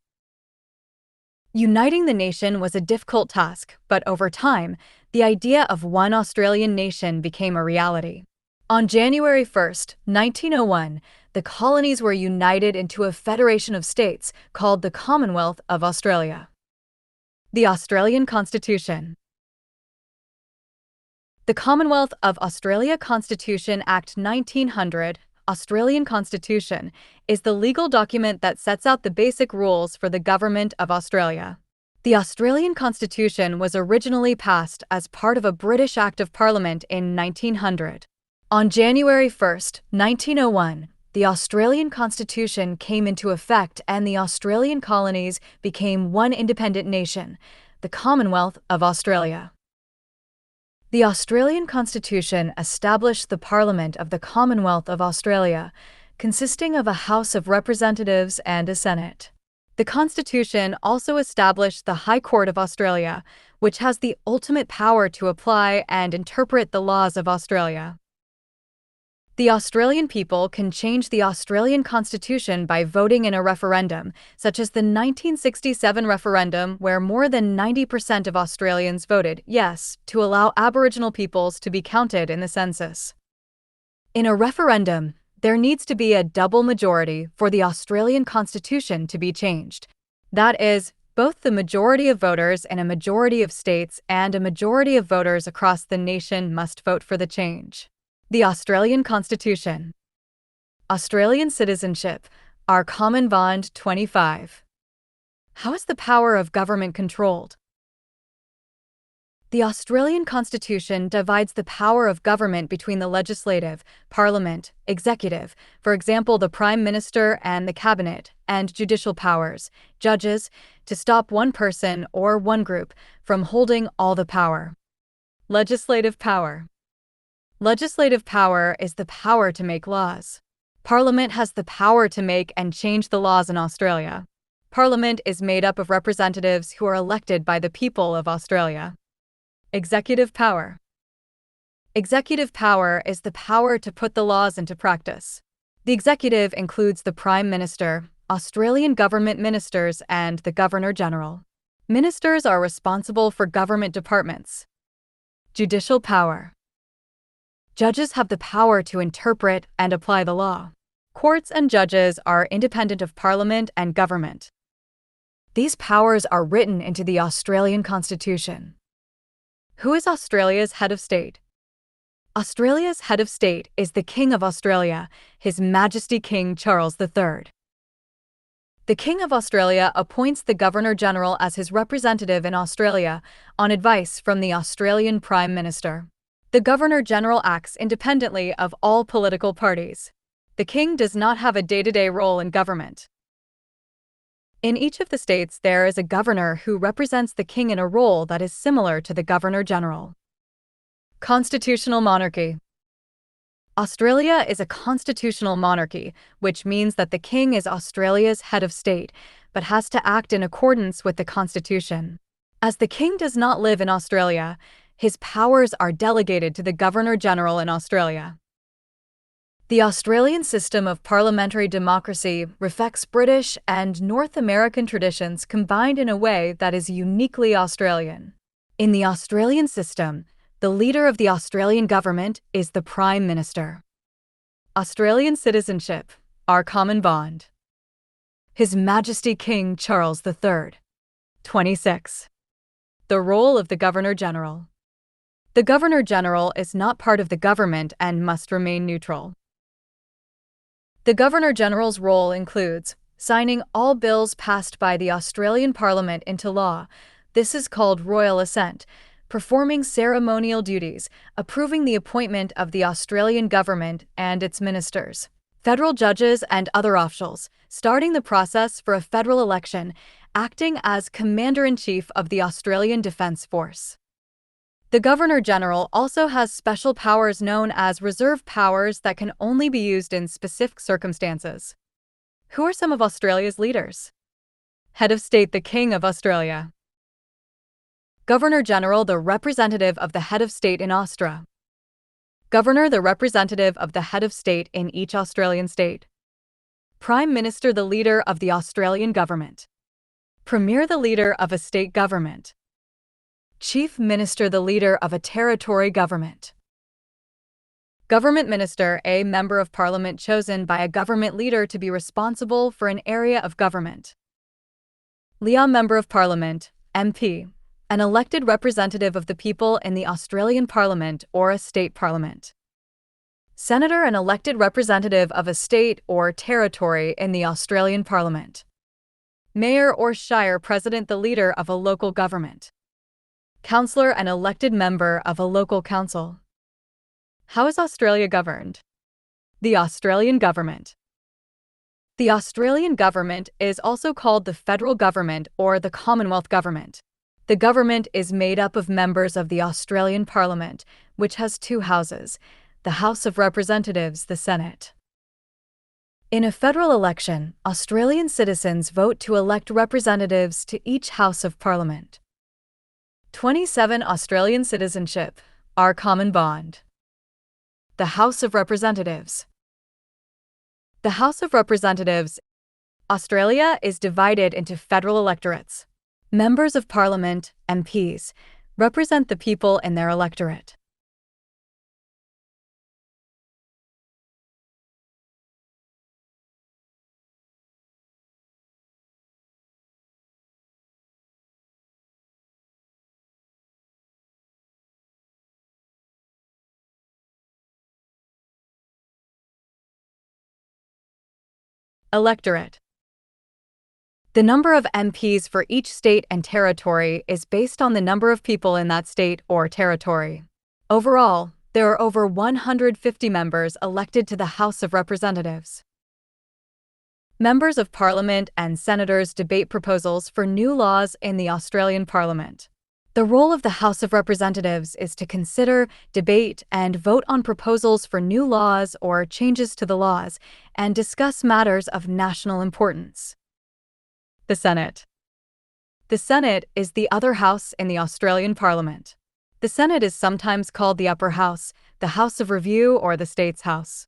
A: Uniting the nation was a difficult task, but over time, the idea of one Australian nation became a reality. On January 1, 1901, the colonies were united into a federation of states called the Commonwealth of Australia. The Australian Constitution. The Commonwealth of Australia Constitution Act 1900, Australian Constitution, is the legal document that sets out the basic rules for the government of Australia. The Australian Constitution was originally passed as part of a British Act of Parliament in 1900. On January 1, 1901, the Australian Constitution came into effect and the Australian colonies became one independent nation, the Commonwealth of Australia. The Australian Constitution established the Parliament of the Commonwealth of Australia, consisting of a House of Representatives and a Senate. The Constitution also established the High Court of Australia, which has the ultimate power to apply and interpret the laws of Australia. The Australian people can change the Australian Constitution by voting in a referendum, such as the 1967 referendum where more than 90% of Australians voted yes to allow Aboriginal peoples to be counted in the census. In a referendum, there needs to be a double majority for the Australian Constitution to be changed. That is, both the majority of voters in a majority of states and a majority of voters across the nation must vote for the change. The Australian Constitution. Australian citizenship, our common bond 25. How is the power of government controlled? The Australian Constitution divides the power of government between the legislative, parliament, executive, for example the Prime Minister and the Cabinet, and judicial powers, judges, to stop one person or one group from holding all the power. Legislative power. Legislative power is the power to make laws. Parliament has the power to make and change the laws in Australia. Parliament is made up of representatives who are elected by the people of Australia. Executive power. Executive power is the power to put the laws into practice. The executive includes the Prime Minister, Australian government ministers and the Governor-General. Ministers are responsible for government departments. Judicial power. Judges have the power to interpret and apply the law. Courts and judges are independent of Parliament and government. These powers are written into the Australian Constitution. Who is Australia's head of state? Australia's head of state is the King of Australia, His Majesty King Charles III. The King of Australia appoints the Governor-General as his representative in Australia, on advice from the Australian Prime Minister. The Governor-General acts independently of all political parties. The King does not have a day-to-day role in government. In each of the states there is a governor who represents the King in a role that is similar to the Governor-General. Constitutional monarchy. Australia is a constitutional monarchy, which means that the King is Australia's head of state, but has to act in accordance with the Constitution. As the King does not live in Australia, his powers are delegated to the Governor-General in Australia. The Australian system of parliamentary democracy reflects British and North American traditions combined in a way that is uniquely Australian. In the Australian system, the leader of the Australian government is the Prime Minister. Australian citizenship, our common bond. His Majesty King Charles III. 26. The role of the Governor-General. The Governor-General is not part of the government and must remain neutral. The Governor-General's role includes signing all bills passed by the Australian Parliament into law. This is called royal assent, performing ceremonial duties, approving the appointment of the Australian government and its ministers, federal judges and other officials, starting the process for a federal election, acting as Commander-in-Chief of the Australian Defence Force. The Governor-General also has special powers known as reserve powers that can only be used in specific circumstances. Who are some of Australia's leaders? Head of State, the King of Australia. Governor-General, the representative of the head of state in Austria. Governor, the representative of the head of state in each Australian state. Prime Minister, the leader of the Australian government. Premier, the leader of a state government. Chief Minister, the leader of a territory government. Government Minister, a member of Parliament chosen by a government leader to be responsible for an area of government. Liaison Member of Parliament, MP, an elected representative of the people in the Australian Parliament or a state parliament. Senator, an elected representative of a state or territory in the Australian Parliament. Mayor or Shire President, the leader of a local government. Councillor, an elected member of a local council. How is Australia governed? The Australian government. The Australian government is also called the federal government or the Commonwealth government. The government is made up of members of the Australian Parliament, which has two houses, the House of Representatives, the Senate. In a federal election, Australian citizens vote to elect representatives to each House of Parliament. 27. Australian citizenship, our common bond. The House of Representatives. The House of Representatives. Australia is divided into federal electorates. Members of Parliament, MPs, represent the people in their electorate. Electorate. The number of MPs for each state and territory is based on the number of people in that state or territory. Overall, there are over 150 members elected to the House of Representatives. Members of Parliament and senators debate proposals for new laws in the Australian Parliament. The role of the House of Representatives is to consider, debate, and vote on proposals for new laws or changes to the laws, and discuss matters of national importance. The Senate. The Senate is the other house in the Australian Parliament. The Senate is sometimes called the upper house, the House of Review, or the States House.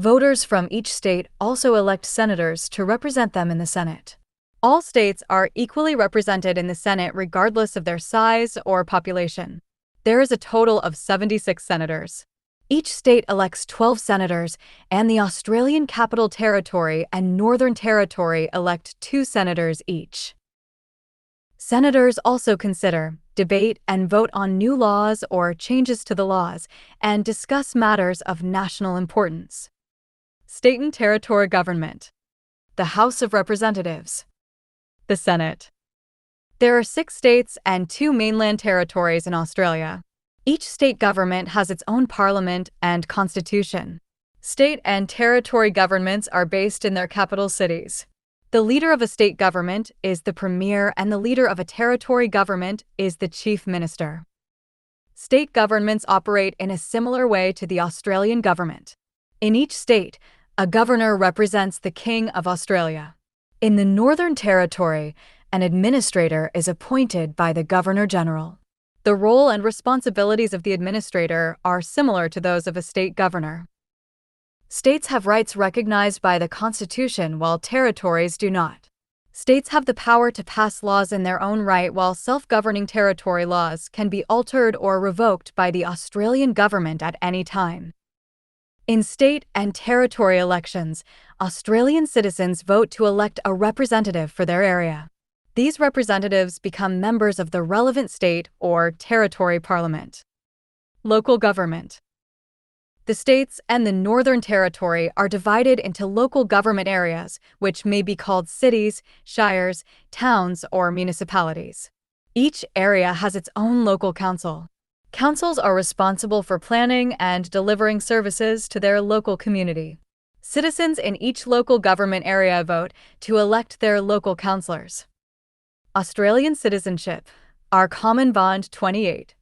A: Voters from each state also elect senators to represent them in the Senate. All states are equally represented in the Senate regardless of their size or population. There is a total of 76 senators. Each state elects 12 senators, and the Australian Capital Territory and Northern Territory elect 2 senators each. Senators also consider, debate, and vote on new laws or changes to the laws, and discuss matters of national importance. State and territory government. The House of Representatives. The Senate. There are 6 states and 2 mainland territories in Australia. Each state government has its own parliament and constitution. State and territory governments are based in their capital cities. The leader of a state government is the premier, and the leader of a territory government is the chief minister. State governments operate in a similar way to the Australian government. In each state, a governor represents the King of Australia. In the Northern Territory, an administrator is appointed by the Governor-General. The role and responsibilities of the administrator are similar to those of a state governor. States have rights recognized by the Constitution, while territories do not. States have the power to pass laws in their own right, while self-governing territory laws can be altered or revoked by the Australian government at any time. In state and territory elections, Australian citizens vote to elect a representative for their area. These representatives become members of the relevant state or territory parliament. Local government. The states and the Northern Territory are divided into local government areas, which may be called cities, shires, towns, or municipalities. Each area has its own local council. Councils are responsible for planning and delivering services to their local community. Citizens in each local government area vote to elect their local councillors. Australian citizenship. Our Common Bond 28.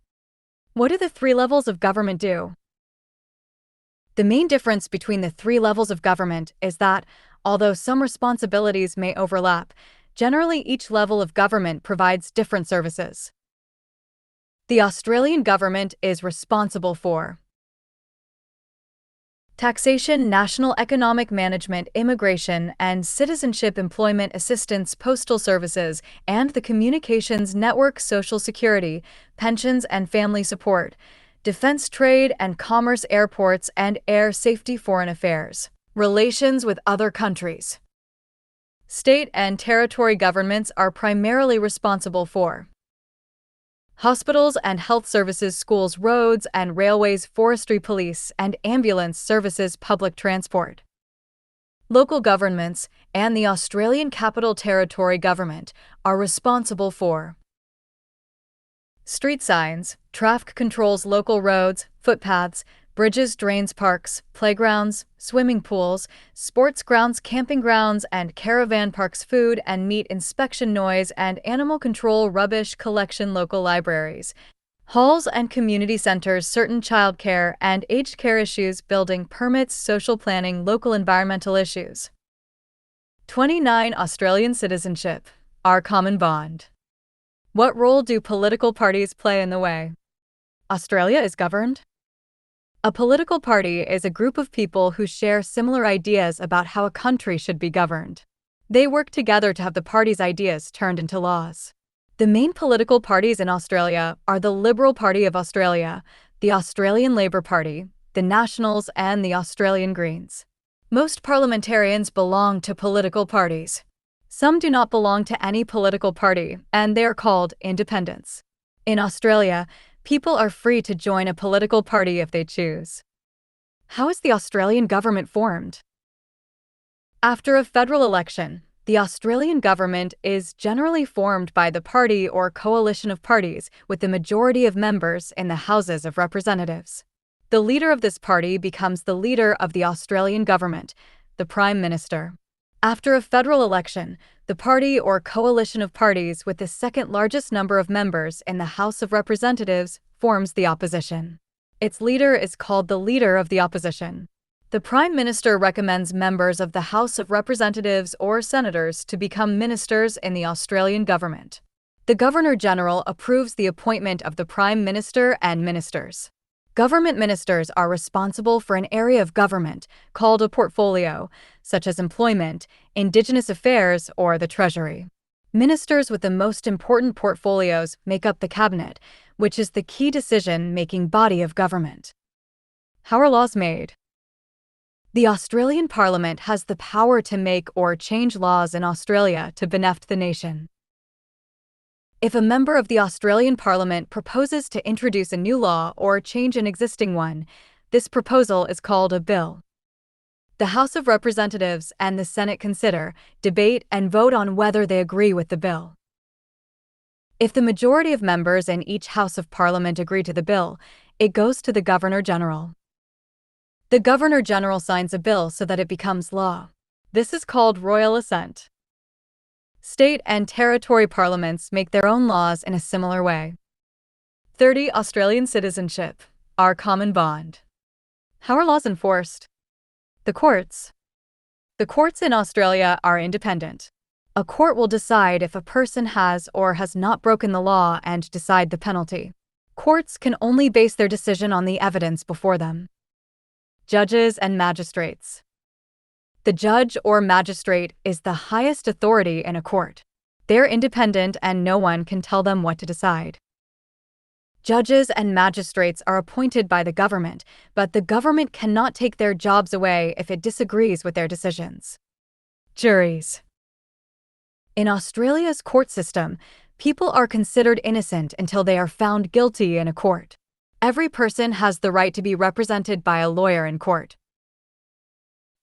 A: What do the 3 levels of government do? The main difference between the 3 levels of government is that, although some responsibilities may overlap, generally each level of government provides different services. The Australian government is responsible for taxation, national economic management, immigration and citizenship, employment assistance, postal services, and the communications network, social security, pensions and family support, defense, trade and commerce, airports and air safety, foreign affairs, relations with other countries. State and territory governments are primarily responsible for hospitals and health services, schools, roads and railways, forestry, police and ambulance services, public transport. Local governments and the Australian Capital Territory government are responsible for street signs, traffic controls, local roads, footpaths, bridges, drains, parks, playgrounds, swimming pools, sports grounds, camping grounds, and caravan parks, food and meat inspection, noise and animal control, rubbish collection, local libraries, halls and community centers, certain childcare and aged care issues, building permits, social planning, local environmental issues. 29. Australian citizenship. Our common bond. What role do political parties play in the way Australia is governed? A political party is a group of people who share similar ideas about how a country should be governed. They work together to have the party's ideas turned into laws. The main political parties in Australia are the Liberal Party of Australia, the Australian Labor Party, the Nationals, and the Australian Greens. Most parliamentarians belong to political parties. Some do not belong to any political party, and they are called independents. In Australia, people are free to join a political party if they choose. How is the Australian government formed? After a federal election, the Australian government is generally formed by the party or coalition of parties with the majority of members in the Houses of Representatives. The leader of this party becomes the leader of the Australian government, the Prime Minister. After a federal election, the party or coalition of parties with the second largest number of members in the House of Representatives forms the opposition. Its leader is called the Leader of the Opposition. The Prime Minister recommends members of the House of Representatives or senators to become ministers in the Australian government. The Governor-General approves the appointment of the Prime Minister and ministers. Government ministers are responsible for an area of government called a portfolio, such as employment, indigenous affairs, or the treasury. Ministers with the most important portfolios make up the cabinet, which is the key decision-making body of government. How are laws made? The Australian Parliament has the power to make or change laws in Australia to benefit the nation. If a member of the Australian Parliament proposes to introduce a new law or change an existing one, this proposal is called a bill. The House of Representatives and the Senate consider, debate, and vote on whether they agree with the bill. If the majority of members in each House of Parliament agree to the bill, it goes to the Governor-General. The Governor-General signs a bill so that it becomes law. This is called royal assent. State and territory parliaments make their own laws in a similar way. 30. Australian citizenship, our common bond. How are laws enforced? The courts. The courts in Australia are independent. A court will decide if a person has or has not broken the law and decide the penalty. Courts can only base their decision on the evidence before them. Judges and magistrates. The judge or magistrate is the highest authority in a court. They're independent and no one can tell them what to decide. Judges and magistrates are appointed by the government, but the government cannot take their jobs away if it disagrees with their decisions. Juries. In Australia's court system, people are considered innocent until they are found guilty in a court. Every person has the right to be represented by a lawyer in court.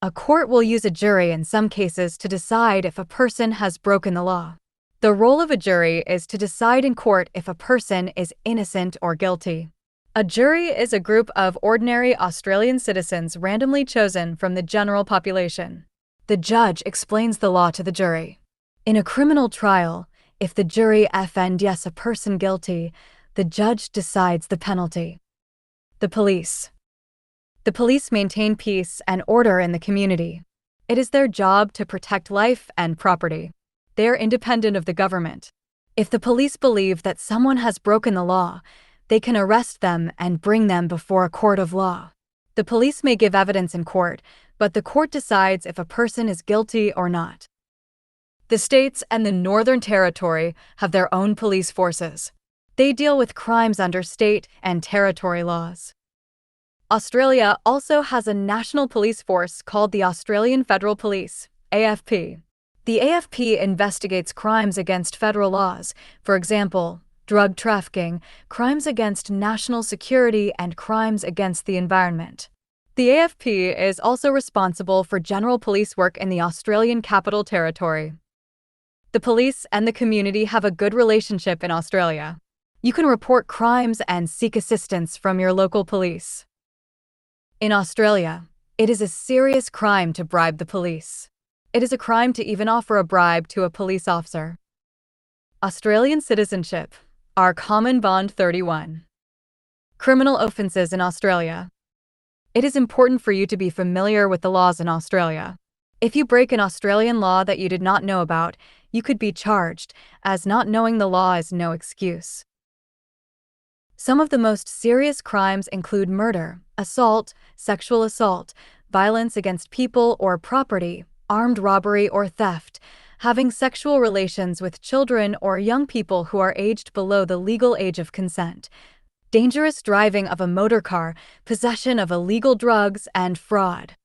A: A court will use a jury in some cases to decide if a person has broken the law. The role of a jury is to decide in court if a person is innocent or guilty. A jury is a group of ordinary Australian citizens randomly chosen from the general population. The judge explains the law to the jury. In a criminal trial, if the jury finds a person guilty, the judge decides the penalty. The police. The police maintain peace and order in the community. It is their job to protect life and property. They are independent of the government. If the police believe that someone has broken the law, they can arrest them and bring them before a court of law. The police may give evidence in court, but the court decides if a person is guilty or not. The states and the Northern Territory have their own police forces. They deal with crimes under state and territory laws. Australia also has a national police force called the Australian Federal Police, AFP. The AFP investigates crimes against federal laws, for example, drug trafficking, crimes against national security, and crimes against the environment. The AFP is also responsible for general police work in the Australian Capital Territory. The police and the community have a good relationship in Australia. You can report crimes and seek assistance from your local police. In Australia, it is a serious crime to bribe the police. It is a crime to even offer a bribe to a police officer. Australian citizenship, our common bond. 31. Criminal offences in Australia. It is important for you to be familiar with the laws in Australia. If you break an Australian law that you did not know about, you could be charged, as not knowing the law is no excuse. Some of the most serious crimes include murder, assault, sexual assault, violence against people or property, armed robbery or theft, having sexual relations with children or young people who are aged below the legal age of consent, dangerous driving of a motor car, possession of illegal drugs, and fraud.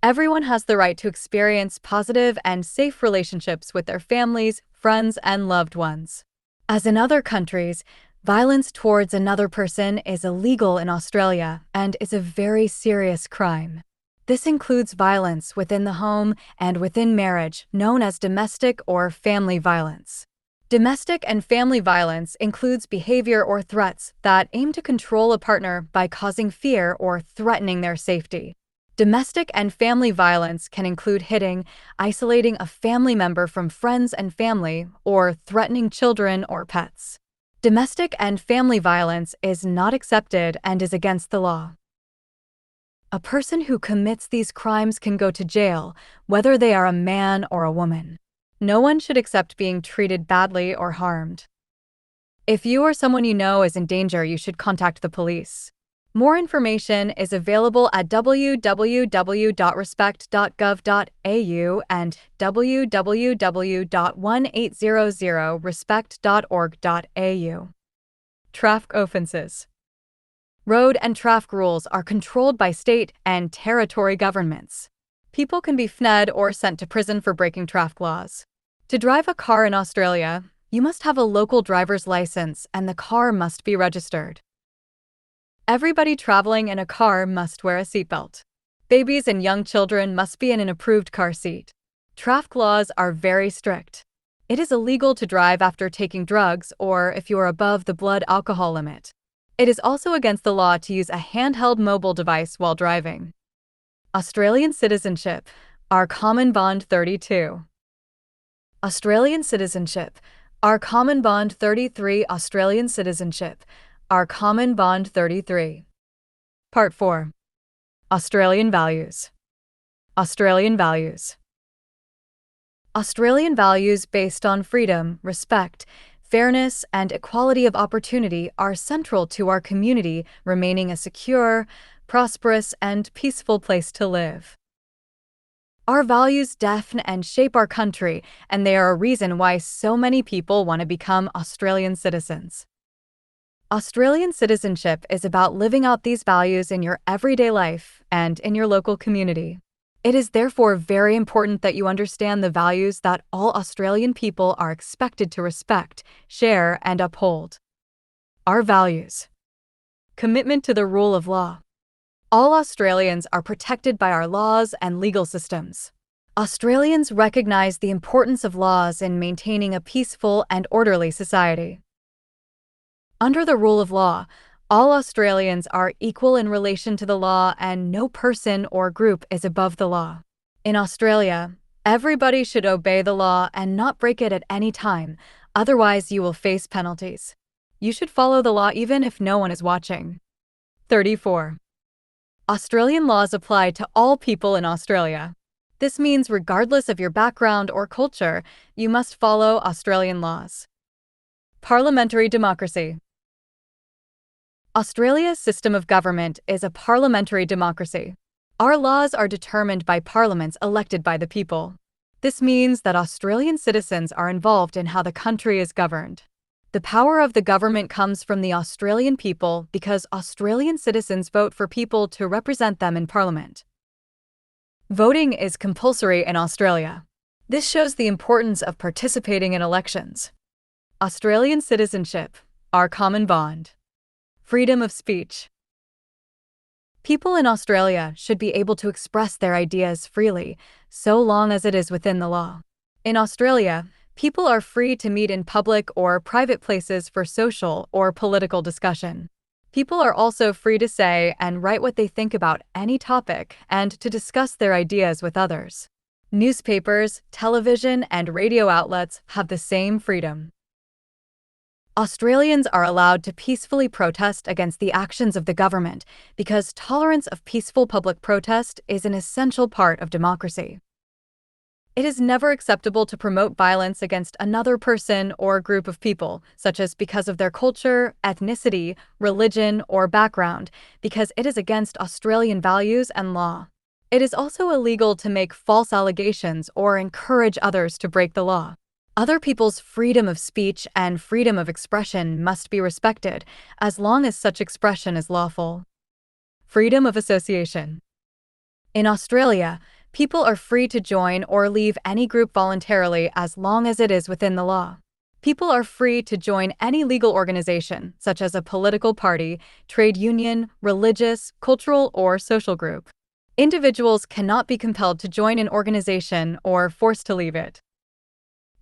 A: Everyone has the right to experience positive and safe relationships with their families, friends, and loved ones. As in other countries, violence towards another person is illegal in Australia and is a very serious crime. This includes violence within the home and within marriage, known as domestic or family violence. Domestic and family violence includes behavior or threats that aim to control a partner by causing fear or threatening their safety. Domestic and family violence can include hitting, isolating a family member from friends and family, or threatening children or pets. Domestic and family violence is not accepted and is against the law. A person who commits these crimes can go to jail, whether they are a man or a woman. No one should accept being treated badly or harmed. If you or someone you know is in danger, you should contact the police. More information is available at www.respect.gov.au and www.1800respect.org.au. Traffic offenses. Road and traffic rules are controlled by state and territory governments. People can be fined or sent to prison for breaking traffic laws. To drive a car in Australia, you must have a local driver's license and the car must be registered. Everybody traveling in a car must wear a seatbelt. Babies and young children must be in an approved car seat. Traffic laws are very strict. It is illegal to drive after taking drugs or if you are above the blood alcohol limit. It is also against the law to use a handheld mobile device while driving. Australian citizenship, our common bond 32. Australian citizenship, our common bond 33. Australian citizenship, our common bond 33. Part 4. Australian values. Australian values. Australian values based on freedom, respect, fairness, and equality of opportunity are central to our community remaining a secure, prosperous, and peaceful place to live. Our values define and shape our country, and they are a reason why so many people want to become Australian citizens. Australian citizenship is about living out these values in your everyday life and in your local community. It is therefore very important that you understand the values that all Australian people are expected to respect, share, and uphold. Our values. Commitment to the rule of law. All Australians are protected by our laws and legal systems. Australians recognize the importance of laws in maintaining a peaceful and orderly society. Under the rule of law, all Australians are equal in relation to the law and no person or group is above the law. In Australia, everybody should obey the law and not break it at any time, otherwise you will face penalties. You should follow the law even if no one is watching. 34. Australian laws apply to all people in Australia. This means regardless of your background or culture, you must follow Australian laws. Parliamentary democracy. Australia's system of government is a parliamentary democracy. Our laws are determined by parliaments elected by the people. This means that Australian citizens are involved in how the country is governed. The power of the government comes from the Australian people because Australian citizens vote for people to represent them in Parliament. Voting is compulsory in Australia. This shows the importance of participating in elections. Australian citizenship, our common bond. Freedom of speech. People in Australia should be able to express their ideas freely, so long as it is within the law. In Australia, people are free to meet in public or private places for social or political discussion. People are also free to say and write what they think about any topic and to discuss their ideas with others. Newspapers, television, and radio outlets have the same freedom. Australians are allowed to peacefully protest against the actions of the government because tolerance of peaceful public protest is an essential part of democracy. It is never acceptable to promote violence against another person or group of people, such as because of their culture, ethnicity, religion, or background, because it is against Australian values and law. It is also illegal to make false allegations or encourage others to break the law. Other people's freedom of speech and freedom of expression must be respected, as long as such expression is lawful. Freedom of association. In Australia, people are free to join or leave any group voluntarily as long as it is within the law. People are free to join any legal organization, such as a political party, trade union, religious, cultural, or social group. Individuals cannot be compelled to join an organization or forced to leave it.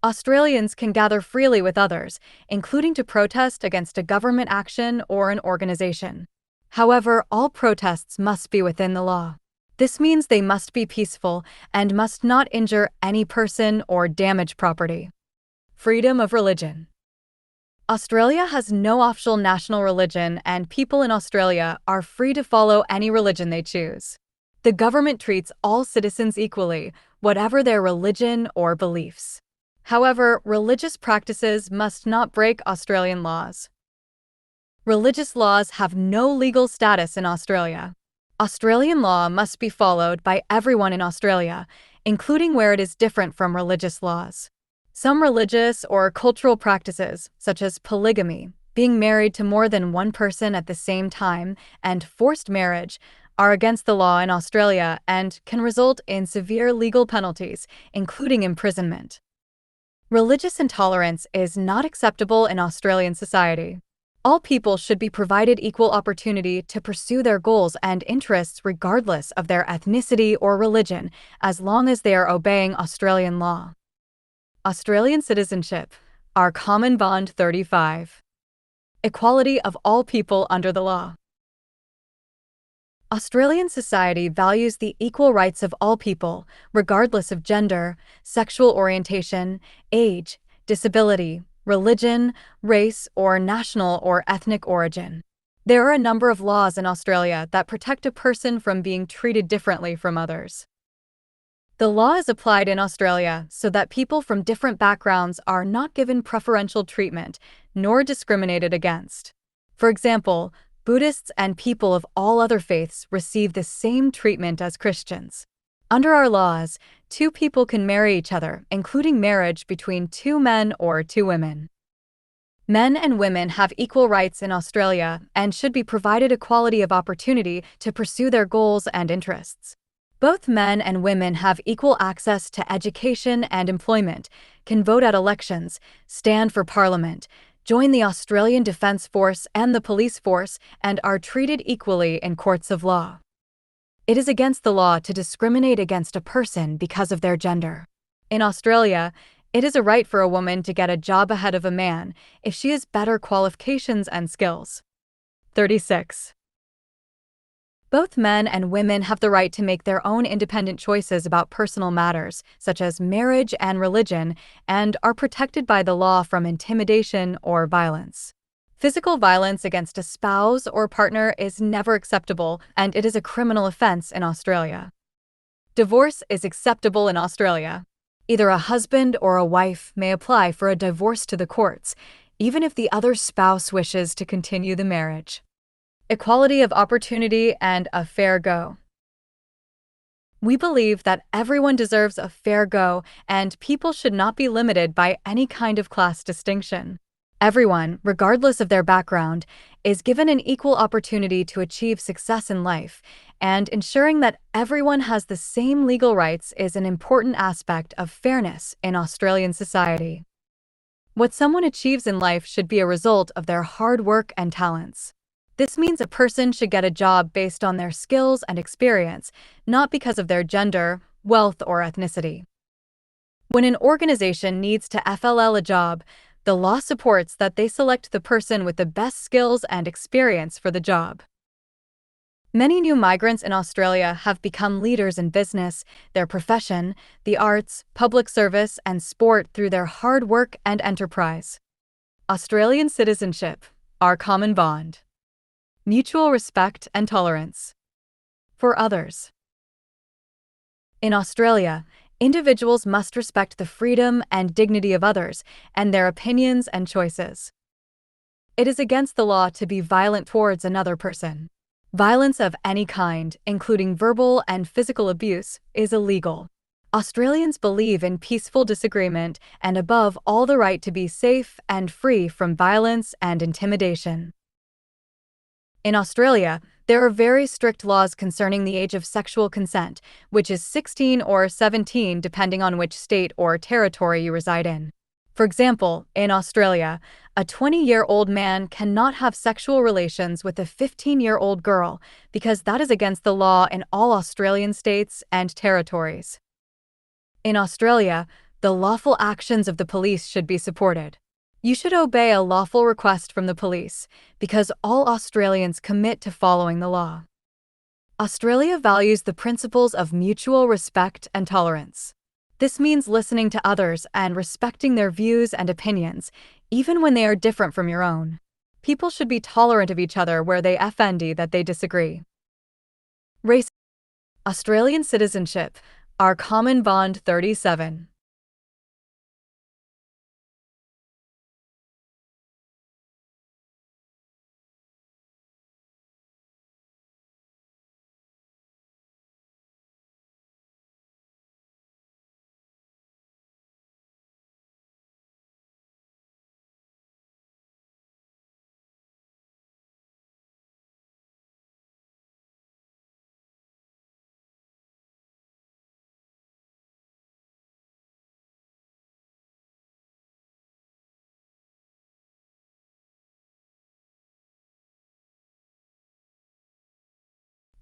A: Australians can gather freely with others, including to protest against a government action or an organization. However, all protests must be within the law. This means they must be peaceful and must not injure any person or damage property. Freedom of religion. Australia has no official national religion, and people in Australia are free to follow any religion they choose. The government treats all citizens equally, whatever their religion or beliefs. However, religious practices must not break Australian laws. Religious laws have no legal status in Australia. Australian law must be followed by everyone in Australia, including where it is different from religious laws. Some religious or cultural practices, such as polygamy, being married to more than one person at the same time, and forced marriage, are against the law in Australia and can result in severe legal penalties, including imprisonment. Religious intolerance is not acceptable in Australian society. All people should be provided equal opportunity to pursue their goals and interests regardless of their ethnicity or religion, as long as they are obeying Australian law. Australian citizenship, our common bond 35. Equality of all people under the law. Australian society values the equal rights of all people, regardless of gender, sexual orientation, age, disability, religion, race, or national or ethnic origin. There are a number of laws in Australia that protect a person from being treated differently from others. The law is applied in Australia so that people from different backgrounds are not given preferential treatment, nor discriminated against. For example, Buddhists and people of all other faiths receive the same treatment as Christians. Under our laws, two people can marry each other, including marriage between two men or two women. Men and women have equal rights in Australia and should be provided equality of opportunity to pursue their goals and interests. Both men and women have equal access to education and employment, can vote at elections, stand for parliament, join the Australian Defence Force and the police force, and are treated equally in courts of law. It is against the law to discriminate against a person because of their gender. In Australia, it is a right for a woman to get a job ahead of a man if she has better qualifications and skills. 36. Both men and women have the right to make their own independent choices about personal matters, such as marriage and religion, and are protected by the law from intimidation or violence. Physical violence against a spouse or partner is never acceptable, and it is a criminal offense in Australia. Divorce is acceptable in Australia. Either a husband or a wife may apply for a divorce to the courts, even if the other spouse wishes to continue the marriage. Equality of opportunity and a fair go. We believe that everyone deserves a fair go, and people should not be limited by any kind of class distinction. Everyone, regardless of their background, is given an equal opportunity to achieve success in life, and ensuring that everyone has the same legal rights is an important aspect of fairness in Australian society. What someone achieves in life should be a result of their hard work and talents. This means a person should get a job based on their skills and experience, not because of their gender, wealth, or ethnicity. When an organization needs to FLL a job, the law supports that they select the person with the best skills and experience for the job. Many new migrants in Australia have become leaders in business, their profession, the arts, public service, and sport through their hard work and enterprise. Australian citizenship, our common bond. Mutual respect and tolerance. For others. In Australia, individuals must respect the freedom and dignity of others and their opinions and choices. It is against the law to be violent towards another person. Violence of any kind, including verbal and physical abuse, is illegal. Australians believe in peaceful disagreement and above all the right to be safe and free from violence and intimidation. In Australia, there are very strict laws concerning the age of sexual consent, which is 16 or 17 depending on which state or territory you reside in. For example, in Australia, a 20-year-old man cannot have sexual relations with a 15-year-old girl because that is against the law in all Australian states and territories. In Australia, the lawful actions of the police should be supported. You should obey a lawful request from the police, because all Australians commit to following the law. Australia values the principles of mutual respect and tolerance. This means listening to others and respecting their views and opinions, even when they are different from your own. People should be tolerant of each other where they offend that they disagree. Race. Australian citizenship, our common bond 37.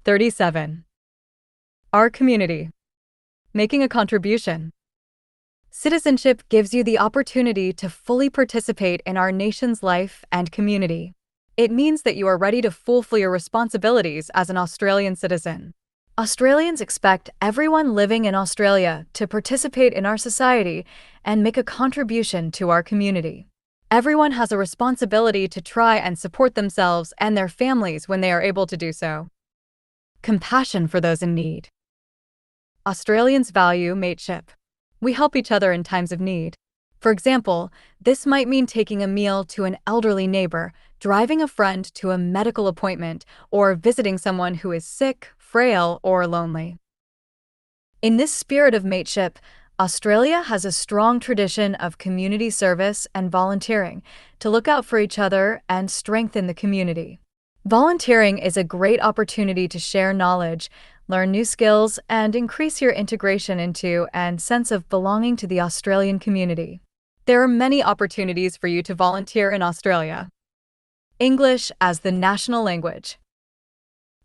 A: 37. Our community. Making a contribution. Citizenship gives you the opportunity to fully participate in our nation's life and community. It means that you are ready to fulfill your responsibilities as an Australian citizen. Australians expect everyone living in Australia to participate in our society and make a contribution to our community. Everyone has a responsibility to try and support themselves and their families when they are able to do so. Compassion for those in need. Australians value mateship. We help each other in times of need. For example, this might mean taking a meal to an elderly neighbor, driving a friend to a medical appointment, or visiting someone who is sick, frail, or lonely. In this spirit of mateship, Australia has a strong tradition of community service and volunteering to look out for each other and strengthen the community. Volunteering is a great opportunity to share knowledge, learn new skills, and increase your integration into and sense of belonging to the Australian community. There are many opportunities for you to volunteer in Australia. English as the national language.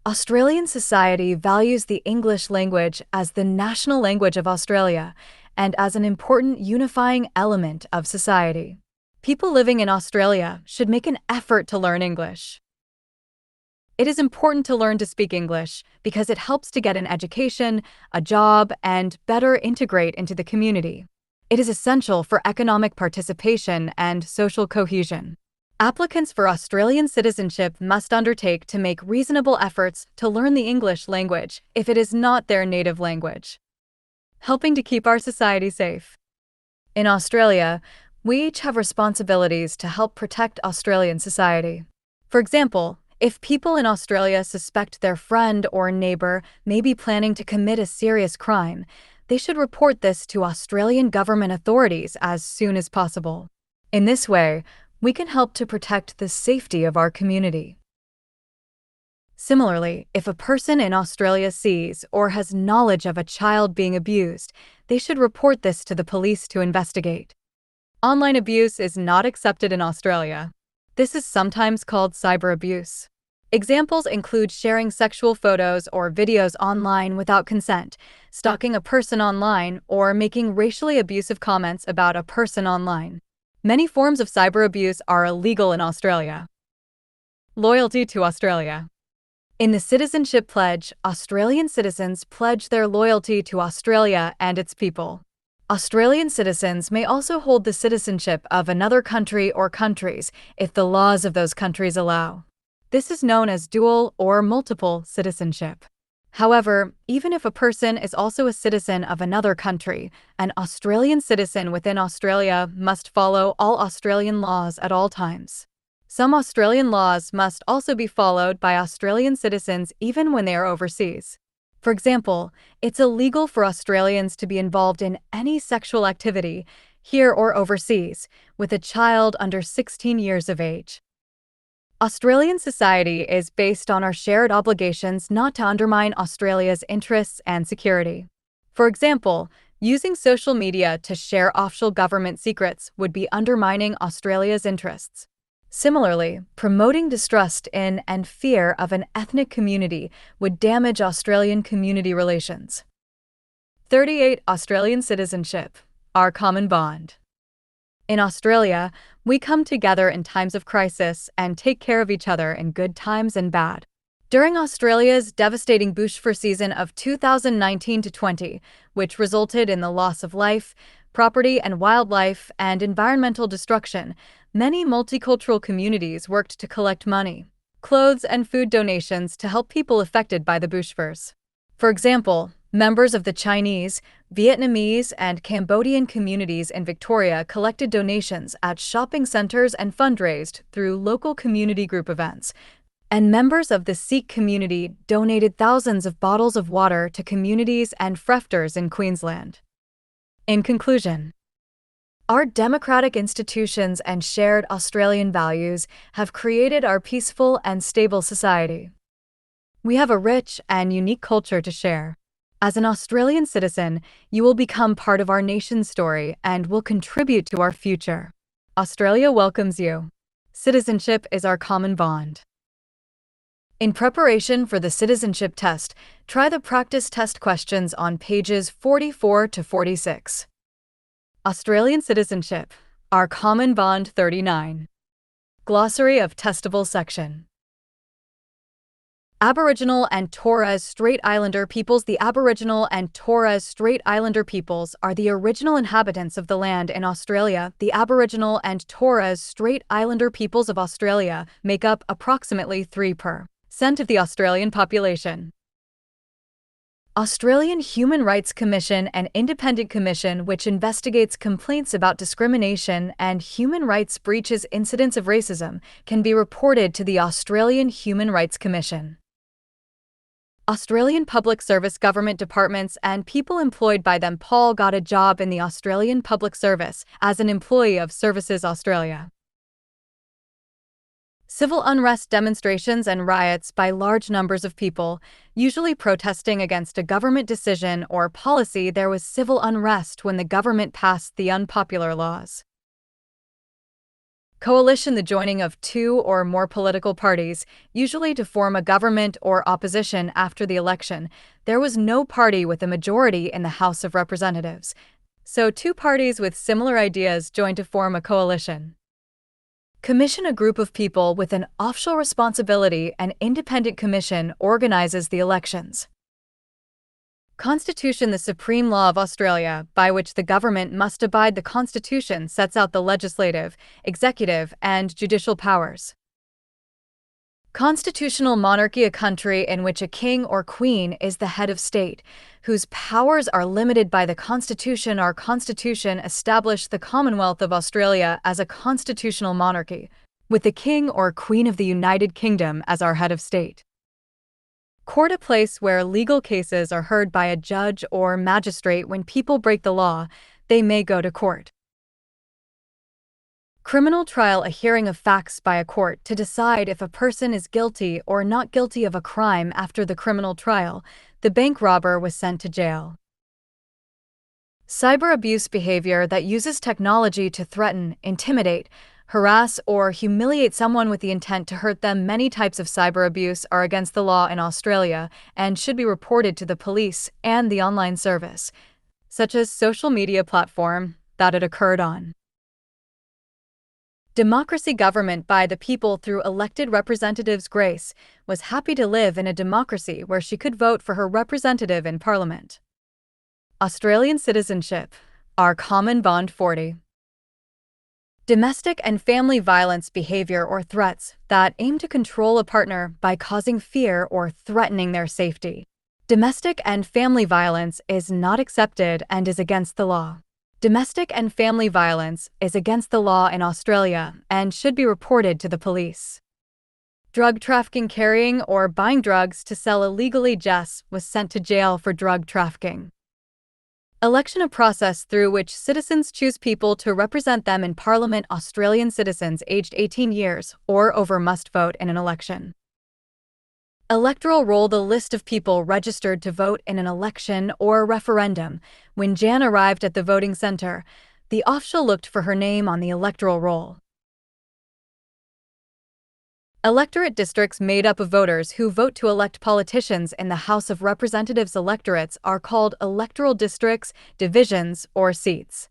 A: Australian society values the English language as the national language of Australia and as an important unifying element of society. People living in Australia should make an effort to learn English. It is important to learn to speak English because it helps to get an education, a job, and better integrate into the community. It is essential for economic participation and social cohesion. Applicants for Australian citizenship must undertake to make reasonable efforts to learn the English language if it is not their native language. Helping to keep our society safe. In Australia, we each have responsibilities to help protect Australian society. For example, if people in Australia suspect their friend or neighbor may be planning to commit a serious crime, they should report this to Australian government authorities as soon as possible. In this way, we can help to protect the safety of our community. Similarly, if a person in Australia sees or has knowledge of a child being abused, they should report this to the police to investigate. Online abuse is not accepted in Australia. This is sometimes called cyber abuse. Examples include sharing sexual photos or videos online without consent, stalking a person online, or making racially abusive comments about a person online. Many forms of cyber abuse are illegal in Australia. Loyalty to Australia. In the Citizenship Pledge, Australian citizens pledge their loyalty to Australia and its people. Australian citizens may also hold the citizenship of another country or countries if the laws of those countries allow. This is known as dual or multiple citizenship. However, even if a person is also a citizen of another country, an Australian citizen within Australia must follow all Australian laws at all times. Some Australian laws must also be followed by Australian citizens even when they are overseas. For example, it's illegal for Australians to be involved in any sexual activity, here or overseas, with a child under 16 years of age. Australian society is based on our shared obligations not to undermine Australia's interests and security. For example, using social media to share official government secrets would be undermining Australia's interests. Similarly, promoting distrust in and fear of an ethnic community would damage Australian community relations. 38. Australian citizenship, our common bond. In Australia, we come together in times of crisis and take care of each other in good times and bad. During Australia's devastating bushfire season of 2019-20, which resulted in the loss of life, property and wildlife, and environmental destruction, many multicultural communities worked to collect money, clothes, and food donations to help people affected by the bushfires. For example, members of the Chinese, Vietnamese, and Cambodian communities in Victoria collected donations at shopping centers and fundraised through local community group events. And members of the Sikh community donated thousands of bottles of water to communities and thrifters in Queensland. In conclusion, our democratic institutions and shared Australian values have created our peaceful and stable society. We have a rich and unique culture to share. As an Australian citizen, you will become part of our nation's story and will contribute to our future. Australia welcomes you. Citizenship is our common bond. In preparation for the citizenship test, try the practice test questions on pages 44 to 46. Australian citizenship, our common bond 39. Glossary of testable section. Aboriginal and Torres Strait Islander peoples. The Aboriginal and Torres Strait Islander peoples are the original inhabitants of the land in Australia. The Aboriginal and Torres Strait Islander peoples of Australia make up approximately 3% of the Australian population. Australian Human Rights Commission, an independent commission which investigates complaints about discrimination and human rights breaches. Incidents of racism can be reported to the Australian Human Rights Commission. Australian Public Service government departments and people employed by them. Paul got a job in the Australian Public Service as an employee of Services Australia. Civil unrest, demonstrations and riots by large numbers of people, usually protesting against a government decision or policy. There was civil unrest when the government passed the unpopular laws. Coalition, the joining of two or more political parties, usually to form a government or opposition after the election. There was no party with a majority in the House of Representatives, so two parties with similar ideas joined to form a coalition. Commission, a group of people with an official responsibility. An independent commission organizes the elections. Constitution, the supreme law of Australia, by which the government must abide. The Constitution sets out the legislative, executive, and judicial powers. Constitutional monarchy, a country in which a king or queen is the head of state, whose powers are limited by the Constitution. Our Constitution established the Commonwealth of Australia as a constitutional monarchy, with the King or Queen of the United Kingdom as our head of state. Court, a place where legal cases are heard by a judge or magistrate. When people break the law, they may go to court. Criminal trial, a hearing of facts by a court to decide if a person is guilty or not guilty of a crime. After the criminal trial, the bank robber was sent to jail. Cyber abuse, behavior that uses technology to threaten, intimidate, harass, or humiliate someone with the intent to hurt them. Many types of cyber abuse are against the law in Australia and should be reported to the police and the online service, such as social media platform that it occurred on. Democracy, government by the people through elected representatives. Grace was happy to live in a democracy where she could vote for her representative in Parliament. Australian citizenship, our common bond 40. Domestic and family violence, behavior or threats that aim to control a partner by causing fear or threatening their safety. Domestic and family violence is not accepted and is against the law. Domestic and family violence is against the law in Australia and should be reported to the police. Drug trafficking, carrying or buying drugs to sell illegally. Jess was sent to jail for drug trafficking. Election, a process through which citizens choose people to represent them in Parliament. Australian citizens aged 18 years or over must vote in an election. Electoral roll, the list of people registered to vote in an election or referendum. When Jan arrived at the voting center, the official looked for her name on the electoral roll. Electorate districts, made up of voters who vote to elect politicians in the House of Representatives. Electorates are called electoral districts, divisions, or seats.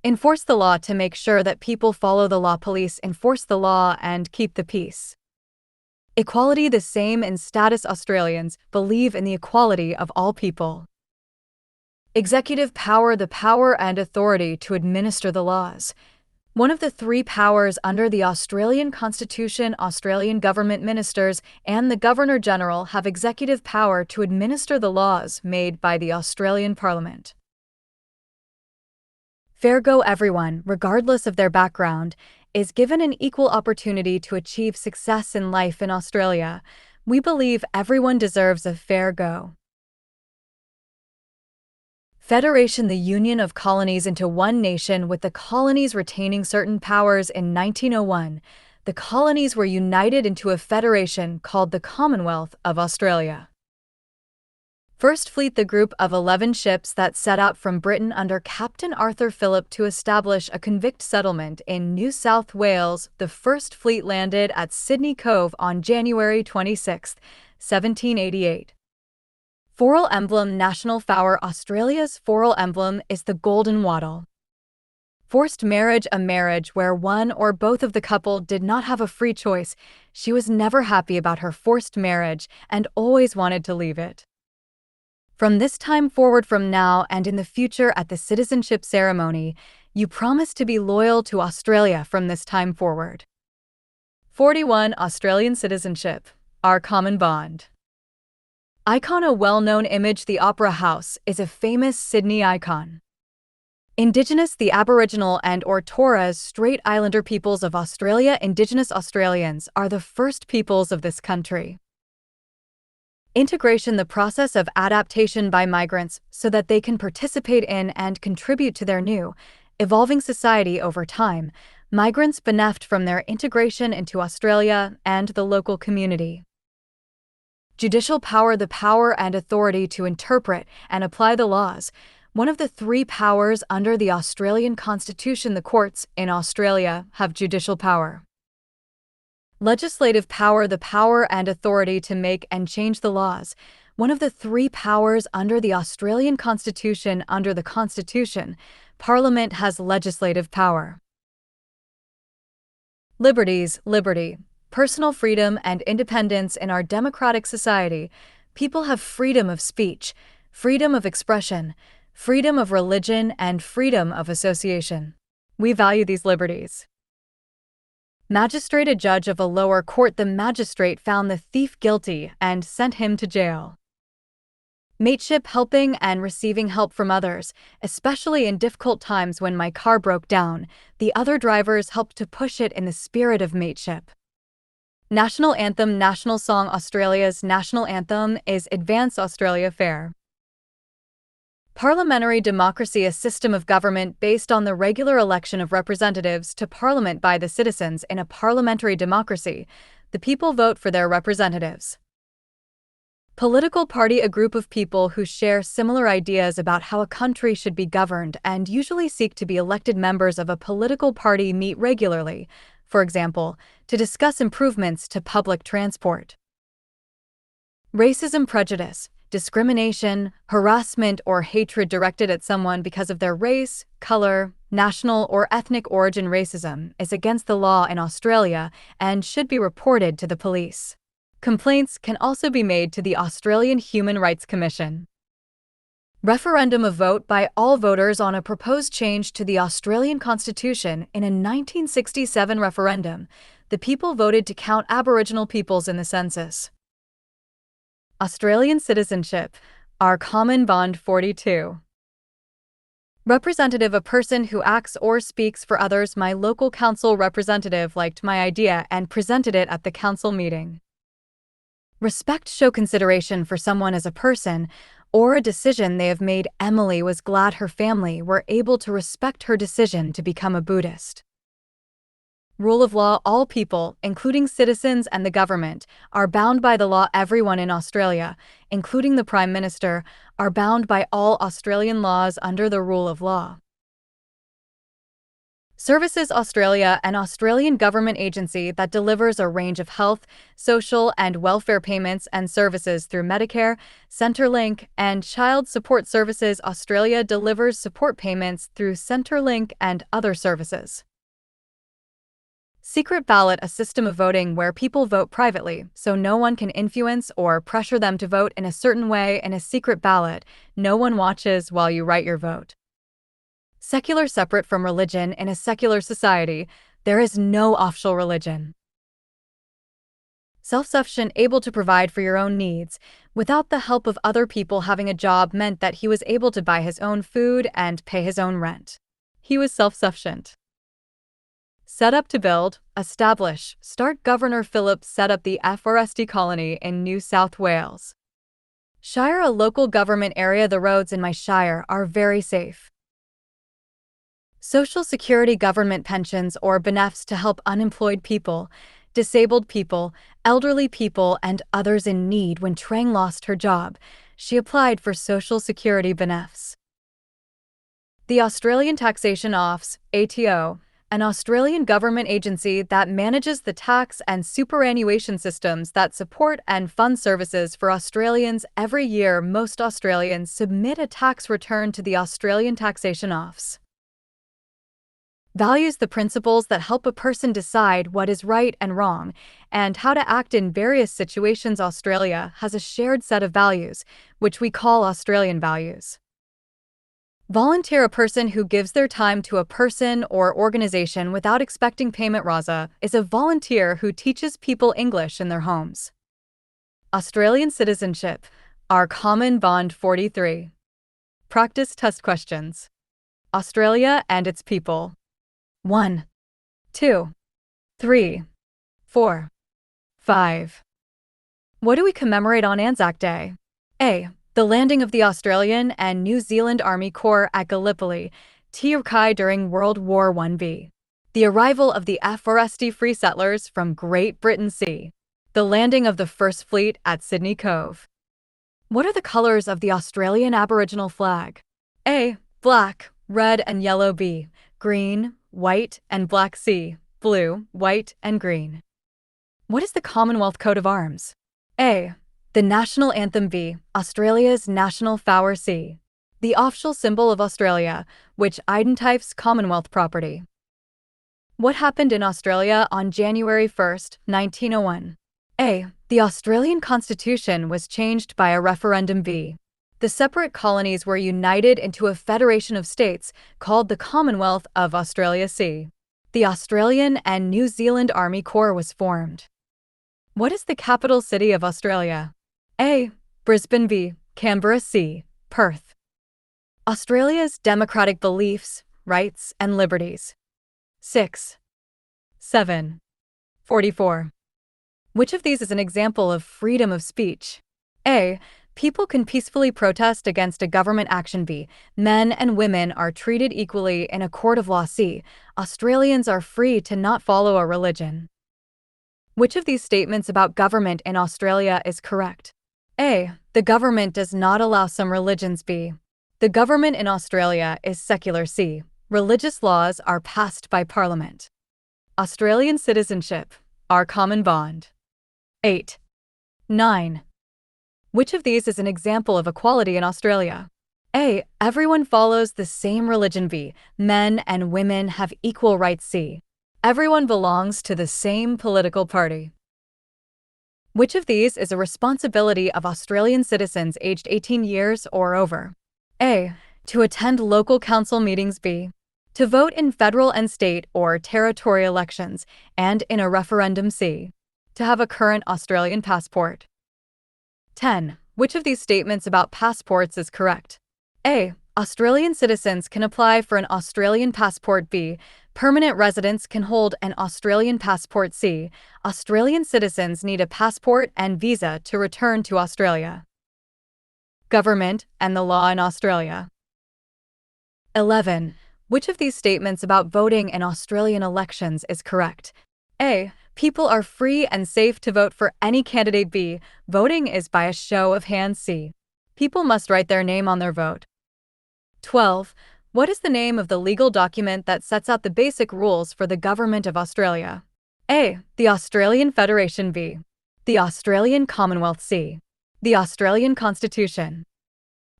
A: Enforce the law, to make sure that people follow the law. Police enforce the law and keep the peace. Equality, the same in status. Australians believe in the equality of all people. Executive power, the power and authority to administer the laws. One of the three powers under the Australian Constitution. Australian government ministers and the Governor-General have executive power to administer the laws made by the Australian Parliament. Fair go, everyone, regardless of their background, is given an equal opportunity to achieve success in life in Australia. We believe everyone deserves a fair go. Federation, the union of colonies into one nation, with the colonies retaining certain powers. In 1901, the colonies were united into a federation called the Commonwealth of Australia. First Fleet, the group of 11 ships that set out from Britain under Captain Arthur Phillip to establish a convict settlement in New South Wales. The First Fleet landed at Sydney Cove on January 26, 1788. Floral emblem, national flower. Australia's floral emblem is the golden wattle. Forced marriage, a marriage where one or both of the couple did not have a free choice. She was never happy about her forced marriage and always wanted to leave it. From this time forward, from now and in the future, at the citizenship ceremony, you promise to be loyal to Australia from this time forward. 41. Australian citizenship, our common bond. Icon, a well-known image. The Opera House is a famous Sydney icon. Indigenous, the Aboriginal and or Torres Strait Islander peoples of Australia. Indigenous Australians are the first peoples of this country. Integration, the process of adaptation by migrants so that they can participate in and contribute to their new, evolving society over time. Migrants benefit from their integration into Australia and the local community. Judicial power, the power and authority to interpret and apply the laws. One of the three powers under the Australian Constitution. The courts in Australia have judicial power. Legislative power, the power and authority to make and change the laws. One of the three powers under the Australian Constitution. Under the Constitution, Parliament has legislative power. Liberties, liberty, personal freedom and independence. In our democratic society, people have freedom of speech, freedom of expression, freedom of religion, and freedom of association. We value these liberties. Magistrate, a judge of a lower court. The magistrate found the thief guilty and sent him to jail. Mateship, helping and receiving help from others, especially in difficult times. When my car broke down, the other drivers helped to push it in the spirit of mateship. National anthem, national song. Australia's national anthem is Advance Australia Fair. Parliamentary democracy, a system of government based on the regular election of representatives to Parliament by the citizens. In a parliamentary democracy, the people vote for their representatives. Political party, a group of people who share similar ideas about how a country should be governed and usually seek to be elected members of a political party meet regularly, for example, to discuss improvements to public transport. Racism, prejudice, discrimination, harassment, or hatred directed at someone because of their race, color, national or ethnic origin. Racism is against the law in Australia and should be reported to the police. Complaints can also be made to the Australian Human Rights Commission. Referendum, a vote by all voters on a proposed change to the Australian Constitution. In a 1967 referendum, the people voted to count Aboriginal peoples in the census. Australian citizenship, our common bond. 42. Representative, a person who acts or speaks for others. My local council representative liked my idea and presented it at the council meeting. Respect, show consideration for someone as a person or a decision they have made. Emily was glad her family were able to respect her decision to become a Buddhist. Rule of law, all people, including citizens and the government, are bound by the law. Everyone in Australia, including the Prime Minister, are bound by all Australian laws under the rule of law. Services Australia, an Australian government agency that delivers a range of health, social and welfare payments and services through Medicare, Centrelink, and child support services. Australia delivers support payments through Centrelink and other services. Secret ballot, a system of voting where people vote privately, so no one can influence or pressure them to vote in a certain way. In a secret ballot, no one watches while you write your vote. Secular, separate from religion. In a secular society, there is no official religion. Self-sufficient, able to provide for your own needs, without the help of other people. Having a job meant that he was able to buy his own food and pay his own rent. He was self-sufficient. Set up, to build, establish, start. Governor Phillip set up the FRST colony in New South Wales. Shire, a local government area. The roads in my shire are very safe. Social Security, government pensions or benefits to help unemployed people, disabled people, elderly people, and others in need. When Trang lost her job, She applied for Social Security benefits. The Australian Taxation Office, ATO, an Australian government agency that manages the tax and superannuation systems that support and fund services for Australians. Every year, most Australians submit a tax return to the Australian Taxation Office. Values the principles that help a person decide what is right and wrong and how to act in various situations. Australia has a shared set of values, which we call Australian values. Volunteer. A person who gives their time to a person or organization without expecting payment. Raza is a volunteer who teaches people English in their homes. Australian citizenship, our common bond. 43. Practice test questions. Australia and its people. 1, 2, 3, 4, 5. What do we commemorate on Anzac Day? A. The landing of the Australian and New Zealand Army Corps at Gallipoli, Tirkai during World War I. B. The arrival of the FRST free settlers from Great Britain. C. The landing of the First Fleet at Sydney Cove. What are the colors of the Australian Aboriginal flag? A. Black, red and yellow. B. Green, white and black. C. Blue, white and green. What is the Commonwealth coat of arms? A. The national anthem. B. Australia's national flower. C. The official symbol of Australia, which identifies Commonwealth property. What happened in Australia on January 1, 1901? A. The Australian Constitution was changed by a referendum. B. The separate colonies were united into a federation of states called the Commonwealth of Australia. C. The Australian and New Zealand Army Corps was formed. What is the capital city of Australia? A. Brisbane. B. Canberra. C. Perth. Australia's democratic beliefs, rights, and liberties. 6. 7. 44. Which of these is an example of freedom of speech? A. People can peacefully protest against a government action. B. Men and women are treated equally in a court of law. C. Australians are free to not follow a religion. Which of these statements about government in Australia is correct? A. The government does not allow some religions. B. The government in Australia is secular. C. Religious laws are passed by Parliament. Australian citizenship, our common bond. 8. 9. Which of these is an example of equality in Australia? A. Everyone follows the same religion. B. Men and women have equal rights. C. Everyone belongs to the same political party. Which of these is a responsibility of Australian citizens aged 18 years or over? A. To attend local council meetings. B. To vote in federal and state or territory elections and in a referendum. C. To have a current Australian passport. 10. Which of these statements about passports is correct? A. Australian citizens can apply for an Australian passport. B. Permanent residents can hold an Australian passport. C. Australian citizens need a passport and visa to return to Australia. Government and the law in Australia. 11. Which of these statements about voting in Australian elections is correct? A. People are free and safe to vote for any candidate. B. Voting is by a show of hands. C. People must write their name on their vote. 12. What is the name of the legal document that sets out the basic rules for the government of Australia? A. The Australian Federation. B. The Australian Commonwealth. C. The Australian Constitution.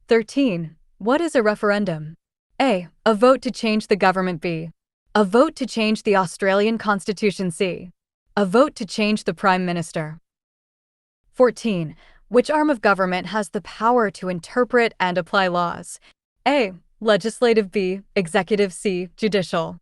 A: 13. What is a referendum? A. A vote to change the government. B. A vote to change the Australian Constitution. C. A vote to change the Prime Minister. 14. Which arm of government has the power to interpret and apply laws? A. Legislative. B. Executive. C. Judicial.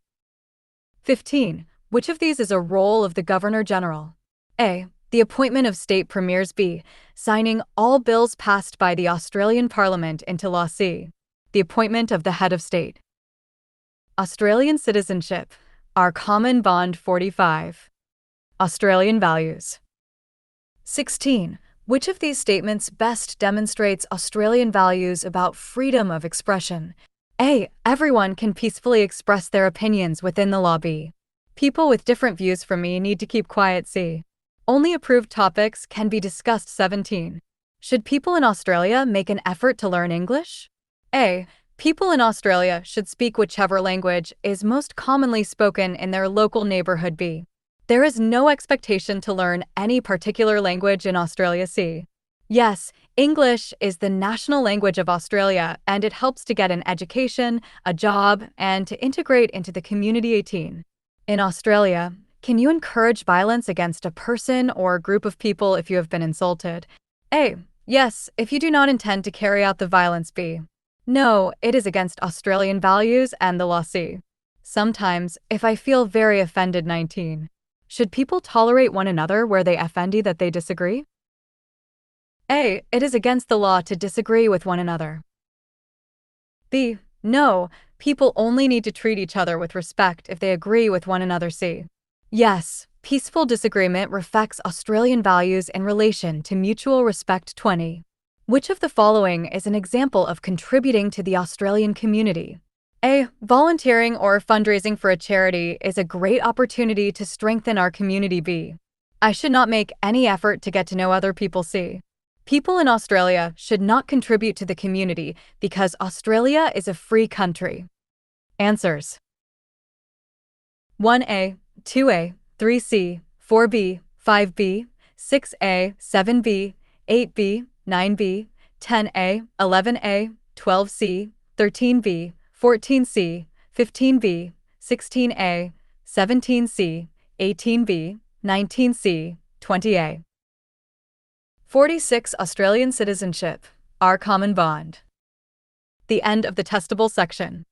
A: 15. Which of these is a role of the Governor-General? A. The appointment of state premiers. B. Signing all bills passed by the Australian Parliament into law. C. The appointment of the head of state. Australian citizenship, our common bond. 45. Australian values. 16. Which of these statements best demonstrates Australian values about freedom of expression? A. Everyone can peacefully express their opinions within the law. B. People with different views from me need to keep quiet. C. Only approved topics can be discussed. 17. Should people in Australia make an effort to learn English? A. People in Australia should speak whichever language is most commonly spoken in their local neighborhood. B. There is no expectation to learn any particular language in Australia. C. Yes, English is the national language of Australia, and it helps to get an education, a job, and to integrate into the community. 18. In Australia, can you encourage violence against a person or group of people if you have been insulted? A. Yes, if you do not intend to carry out the violence. B. No, it is against Australian values and the law. C. Sometimes, if I feel very offended. 19. Should people tolerate one another where they offend that they disagree? A. It is against the law to disagree with one another. B. No, people only need to treat each other with respect if they agree with one another. C. Yes, peaceful disagreement reflects Australian values in relation to mutual respect. 20. Which of the following is an example of contributing to the Australian community? A. Volunteering or fundraising for a charity is a great opportunity to strengthen our community. B. I should not make any effort to get to know other people. C. People in Australia should not contribute to the community because Australia is a free country. Answers: 1A, 2A, 3C, 4B, 5B, 6A, 7B, 8B, 9B, 10A, 11A, 12C, 13B, 14C, 15B, 16A, 17C, 18B, 19C, 20A. 46. Australian citizenship, our common bond. The end of the testable section.